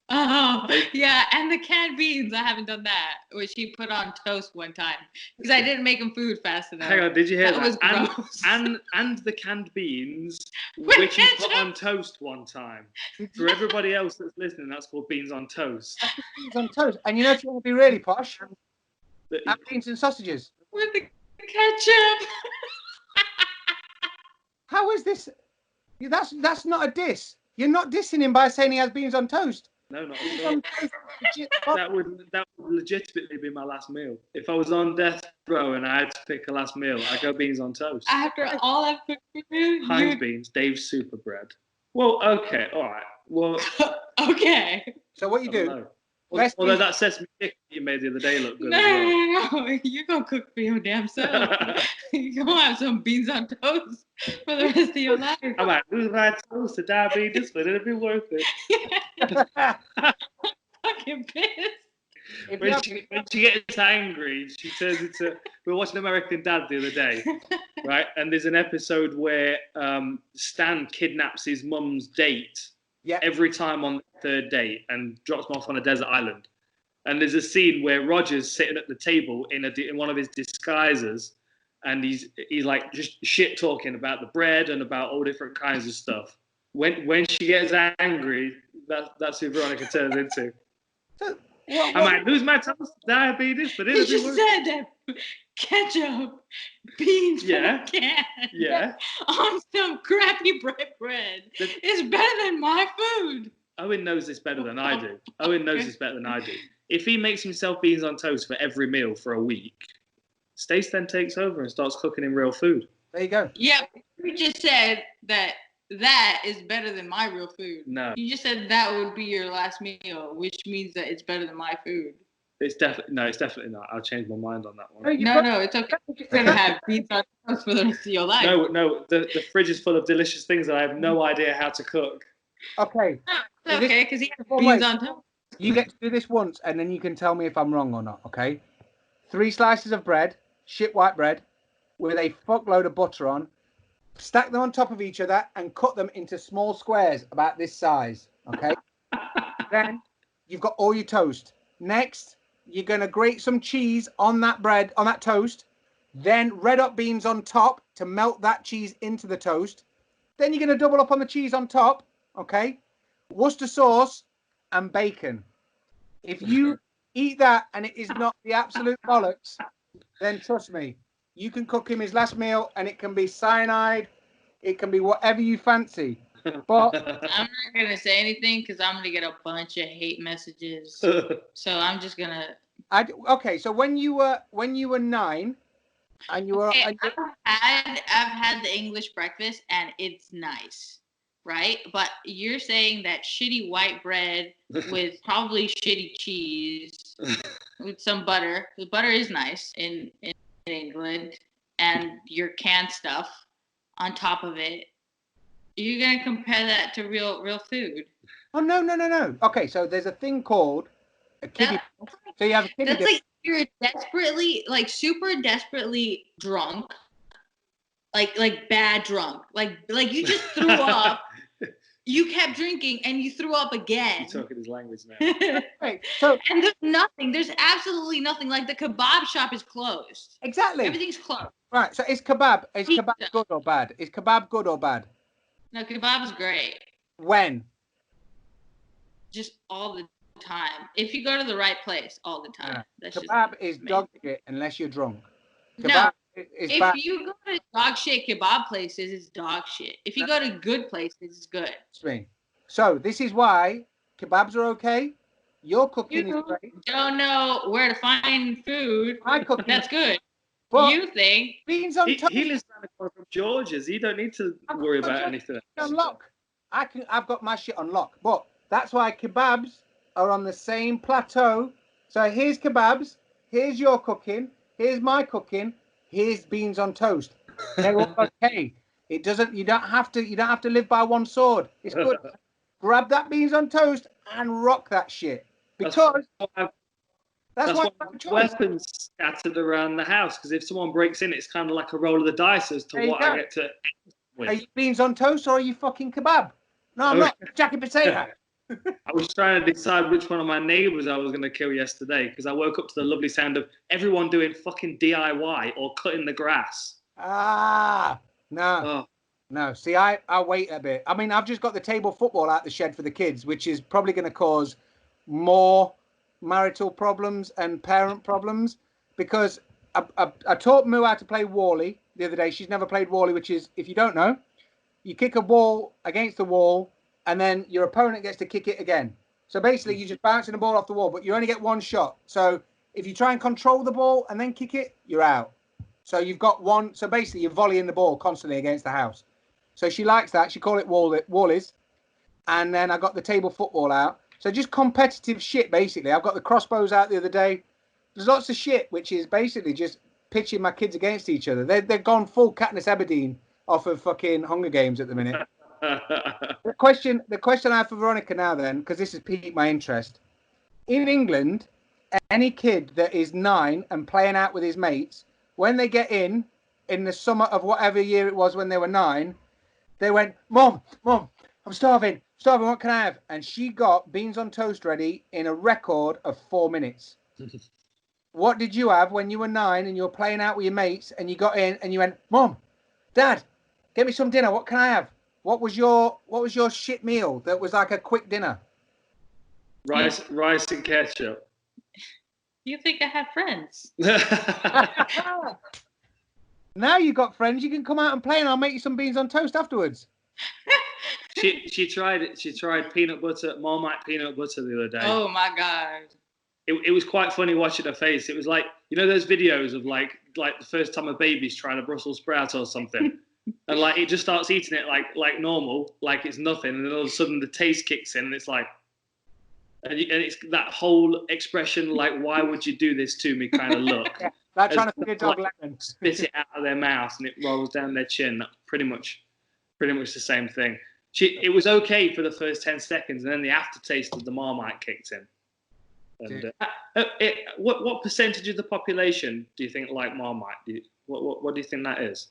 Oh, yeah, and the canned beans. I haven't done that, which he put on toast one time because I didn't make him food fast enough. Hang on, did you hear that? Was gross. And the canned beans, With which you put ketchup. on toast one time. For everybody else that's listening, that's called beans on toast. beans on toast. And you know, if you want to be really posh, have beans and sausages. With the ketchup. How is this? That's not a diss. You're not dissing him by saying he has beans on toast. No, not Beans at all. on toast. That would legitimately be my last meal. If I was on death row and I had to pick a last meal, I'd go beans on toast. After all I've cooked for you, Heinz beans, Dave's super bread. Well, okay, all right. Well, okay. So what you I don't do? know. Although that sesame chicken you made the other day looked good No, as well. you're gonna cook for your damn self. You're gonna have some beans on toast for the rest of your life. I might lose my toast to diabetes, but it'll be worth it. Fucking pissed. When she gets angry, she turns into. We were watching American Dad the other day, right? And there's an episode where Stan kidnaps his mum's date every time on the third date and drops him off on a desert island. And there's a scene where Roger's sitting at the table in one of his disguises, and he's like just shit talking about the bread and about all different kinds of stuff. When she gets angry, that's who Veronica turns into. I might lose my diabetes, but it'll be worth it. You just said that ketchup, beans from a can, on some crappy bread is better than my food. Owen knows this better than I do. Owen knows this better than I do. If he makes himself beans on toast for every meal for a week, Stace then takes over and starts cooking him real food. There you go. Yeah, you just said that is better than my real food. No. You just said that would be your last meal, which means that it's better than my food. It's definitely not. I'll change my mind on that one. No, it's okay. You're gonna have beans on toast for the rest of your life. No. The fridge is full of delicious things that I have no idea how to cook. Okay. It's okay, because he has beans on toast. You get to do this once, and then you can tell me if I'm wrong or not. Okay. 3 slices of bread, shit white bread, with a fuckload of butter on. Stack them on top of each other and cut them into small squares about this size. Okay. Then you've got all your toast. Next, you're going to grate some cheese on that bread, on that toast. Then red hot beans on top to melt that cheese into the toast. Then you're going to double up on the cheese on top. Okay. Worcester sauce and bacon. If you eat that and it is not the absolute bollocks, then trust me, you can cook him his last meal and it can be cyanide. It can be whatever you fancy. But I'm not gonna say anything because I'm gonna get a bunch of hate messages. So I'm just gonna. okay. So when you were 9, and you were, Okay, I've had the English breakfast and it's nice, right? But you're saying that shitty white bread with probably shitty cheese with some butter. The butter is nice in England, and your canned stuff on top of it. You're gonna compare that to real food? oh no. Okay, so there's a thing called a kiddie. So you have a kiddie. That's like you're desperately, like super desperately drunk, like bad drunk, like you just threw up. You kept drinking and you threw up again. You're talking his language now. Right, so And there's nothing. There's absolutely nothing. Like the kebab shop is closed. exactly. Everything's closed. Right. So is kebab Pizza. good or bad? Is kebab good or bad? No, kebab is great. When? Just all the time. If you go to the right place, all the time. That's Kebab is amazing. dog shit unless you're drunk. No. Kebab is If bad. you go to dog shit kebab places, it's dog shit. If you go to good places, it's good. Trust me. So this is why kebabs are okay. Your cooking is You great. don't know where to find food. My cooking That's good. But You think beans on toast. He lives around the corner from George's. He don't need to worry about anything. On lock. I've got my shit on lock. But that's why kebabs are on the same plateau. So here's kebabs. Here's your cooking. Here's my cooking. Here's beans on toast. They're all okay. It doesn't. You don't have to live by one sword. It's good. Grab that beans on toast and rock that shit. Because that's why weapons scattered around the house. Because if someone breaks in, it's kind of like a roll of the dice as to what I get to. Are you beans on toast or are you fucking kebab? No, I'm not. Jacket potato. I was trying to decide which one of my neighbours I was going to kill yesterday because I woke up to the lovely sound of everyone doing fucking DIY or cutting the grass. No. See, I wait a bit. I mean, I've just got the table football out the shed for the kids, which is probably going to cause more marital problems and parent problems because I taught Moo how to play Wally the other day. She's never played Wally, which is, if you don't know, you kick a ball against the wall and then your opponent gets to kick it again. So basically, you're just bouncing the ball off the wall, but you only get one shot. So if you try and control the ball and then kick it, you're out. So you've got one. So basically, you're volleying the ball constantly against the house. So she likes that. She called it Wallies. And then I got the table football out. So just competitive shit, basically. I've got the crossbows out the other day. There's lots of shit, which is basically just pitching my kids against each other. They've gone full Katniss Everdeen off of fucking Hunger Games at the minute. The question I have for Veronica now then, because this has piqued my interest. In England, any kid that is 9 and playing out with his mates, when they get in the summer of whatever year it was when they were 9, they went, Mom, I'm starving, what can I have? And she got beans on toast ready in a record of 4 minutes. What did you have when you were 9 and you were playing out with your mates and you got in and you went, Mom, Dad, get me some dinner, what can I have? What was your shit meal that was like a quick dinner? Rice and ketchup. you think I have friends? Now you got friends, you can come out and play and I'll make you some beans on toast afterwards. She tried peanut butter, Marmite peanut butter the other day. Oh my God. It was quite funny watching her face. It was like, you know those videos of like the first time a baby's trying a Brussels sprout or something. And like it just starts eating it like normal, like it's nothing, and then all of a sudden the taste kicks in, and it's like, and it's that whole expression like, "Why would you do this to me?" kind of look. Yeah, like trying to feed a dog lemon. Spit it out of their mouth, and it rolls down their chin. That's pretty much the same thing. It was okay for the first 10 seconds, and then the aftertaste of the Marmite kicked in. And what percentage of the population do you think like Marmite? What do you think that is?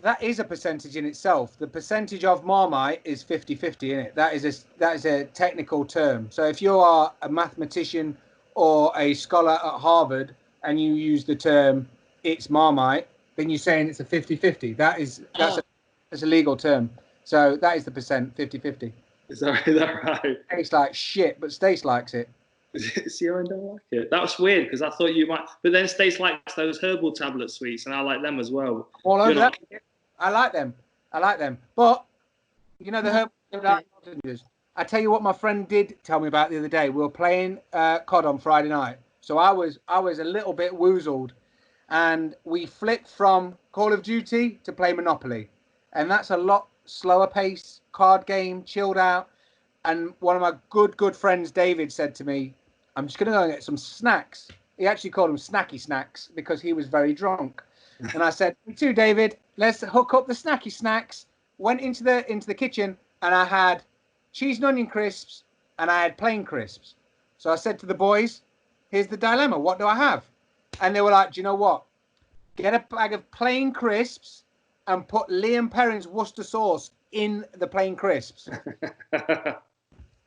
That is a percentage in itself. The percentage of Marmite is 50-50 in it. That is a technical term. So if you are a mathematician or a scholar at Harvard and you use the term it's Marmite, then you're saying it's a 50-50. That's a legal term. So that is the percent, 50-50. Is that right? Tastes like shit, but Stace likes it. See, I don't like it. That was weird because I thought you might, but then Stace likes those herbal tablet sweets, and I like them as well. All over that. I like them. But you know the lozenges. I tell you what, my friend did tell me about the other day. We were playing COD on Friday night, so I was a little bit woozled, and we flipped from Call of Duty to play Monopoly, and that's a lot slower pace card game, chilled out. And one of my good friends, David, said to me, "I'm just going to go and get some snacks." He actually called them snacky snacks because he was very drunk. And I said, "Me too, David. Let's hook up the snacky snacks." Went into the kitchen, and I had cheese and onion crisps, and I had plain crisps. So I said to the boys, "Here's the dilemma. What do I have?" And they were like, "Do you know what? Get a bag of plain crisps and put Liam Perrin's Worcester sauce in the plain crisps."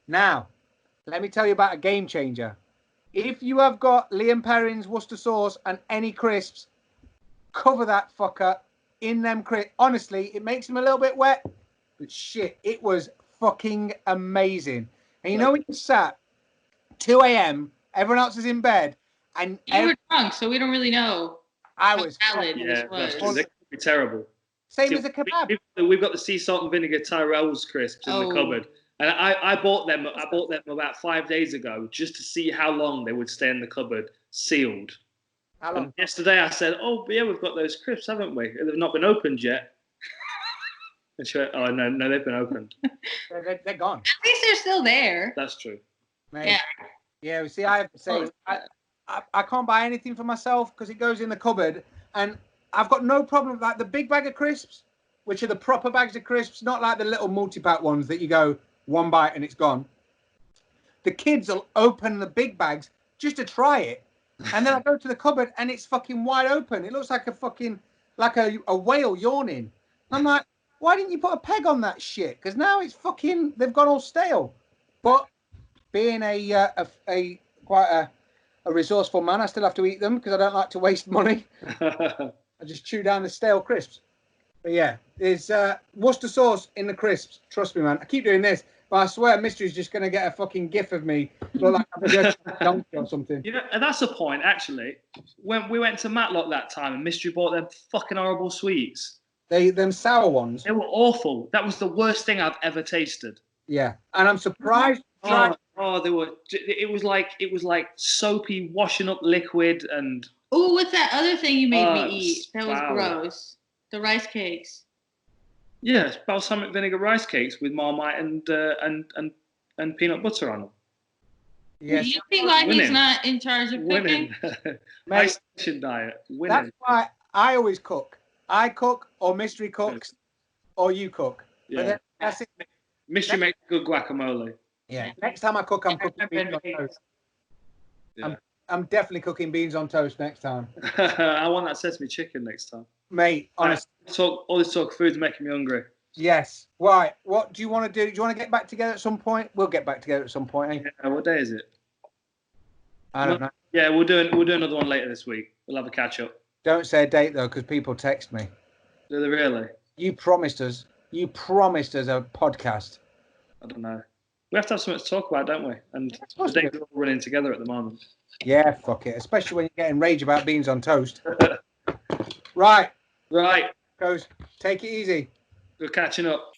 Now, let me tell you about a game changer. If you have got Liam Perrin's Worcester sauce and any crisps, cover that fucker in them crisps. Honestly, it makes them a little bit wet, but shit, it was fucking amazing. And you know when you sat 2 a.m., everyone else is in bed, and you were drunk, so we don't really know. I was valid Yeah, this that was. could be terrible. Same as a kebab. We've got the sea salt and vinegar Tyrell's crisps in the cupboard, and I bought them. I bought them about 5 days ago just to see how long they would stay in the cupboard sealed. How long? And yesterday I said, "Oh yeah, we've got those crisps, haven't we? They've not been opened yet." And she went, "Oh no, they've been opened." They're gone. At least they're still there. That's true. Mate. Yeah. Yeah, see, I have to say, I can't buy anything for myself because it goes in the cupboard, and I've got no problem with like the big bag of crisps, which are the proper bags of crisps, not like the little multi-pack ones that you go one bite and it's gone. The kids will open the big bags just to try it, and then I go to the cupboard and it's fucking wide open. It looks like a fucking a whale yawning. I'm like, why didn't you put a peg on that shit? Because now it's fucking, they've gone all stale. But being quite a resourceful man, I still have to eat them because I don't like to waste money. I just chew down the stale crisps. But yeah, there's Worcester sauce in the crisps. Trust me, man. I keep doing this, but I swear Mystery's just going to get a fucking gif of me. Look like I'm a donkey or something. You know, and that's the point, actually. When we went to Matlock that time and Mystery bought them fucking horrible sweets. Them sour ones. They were awful. That was the worst thing I've ever tasted. Yeah, and I'm surprised. They were. It was like soapy, washing up liquid, and Oh, what's that other thing you made me eat? That was wow. gross. The rice cakes. yeah, balsamic vinegar rice cakes with Marmite and peanut butter on them. Yes. Do you see why he's Winning. not in charge of cooking? Winning. Mate, Isolation diet. that's Winning. why I always cook. I cook, or Mystery cooks, or you cook. But Yeah. then, that's it. Mystery makes good guacamole. Yeah. Next time I cook, I'm cooking beans on toast. Yeah. I'm definitely cooking beans on toast next time. I want that sesame chicken next time. Mate, honestly. All this talk of food's making me hungry. Yes. Right. What do you want to do? Do you want to get back together at some point? We'll get back together at some point. Eh? Yeah, what day is it? I don't know. Yeah, we'll do another one later this week. We'll have a catch up. Don't say a date though, because people text me. Do they really? You promised us a podcast. I don't know. We have to have something to talk about, don't we? And the supposed to days be. are all running together at the moment. Yeah, fuck it. Especially when you're getting rage about beans on toast. Right. Right. Goes. Take it easy. Good catching up.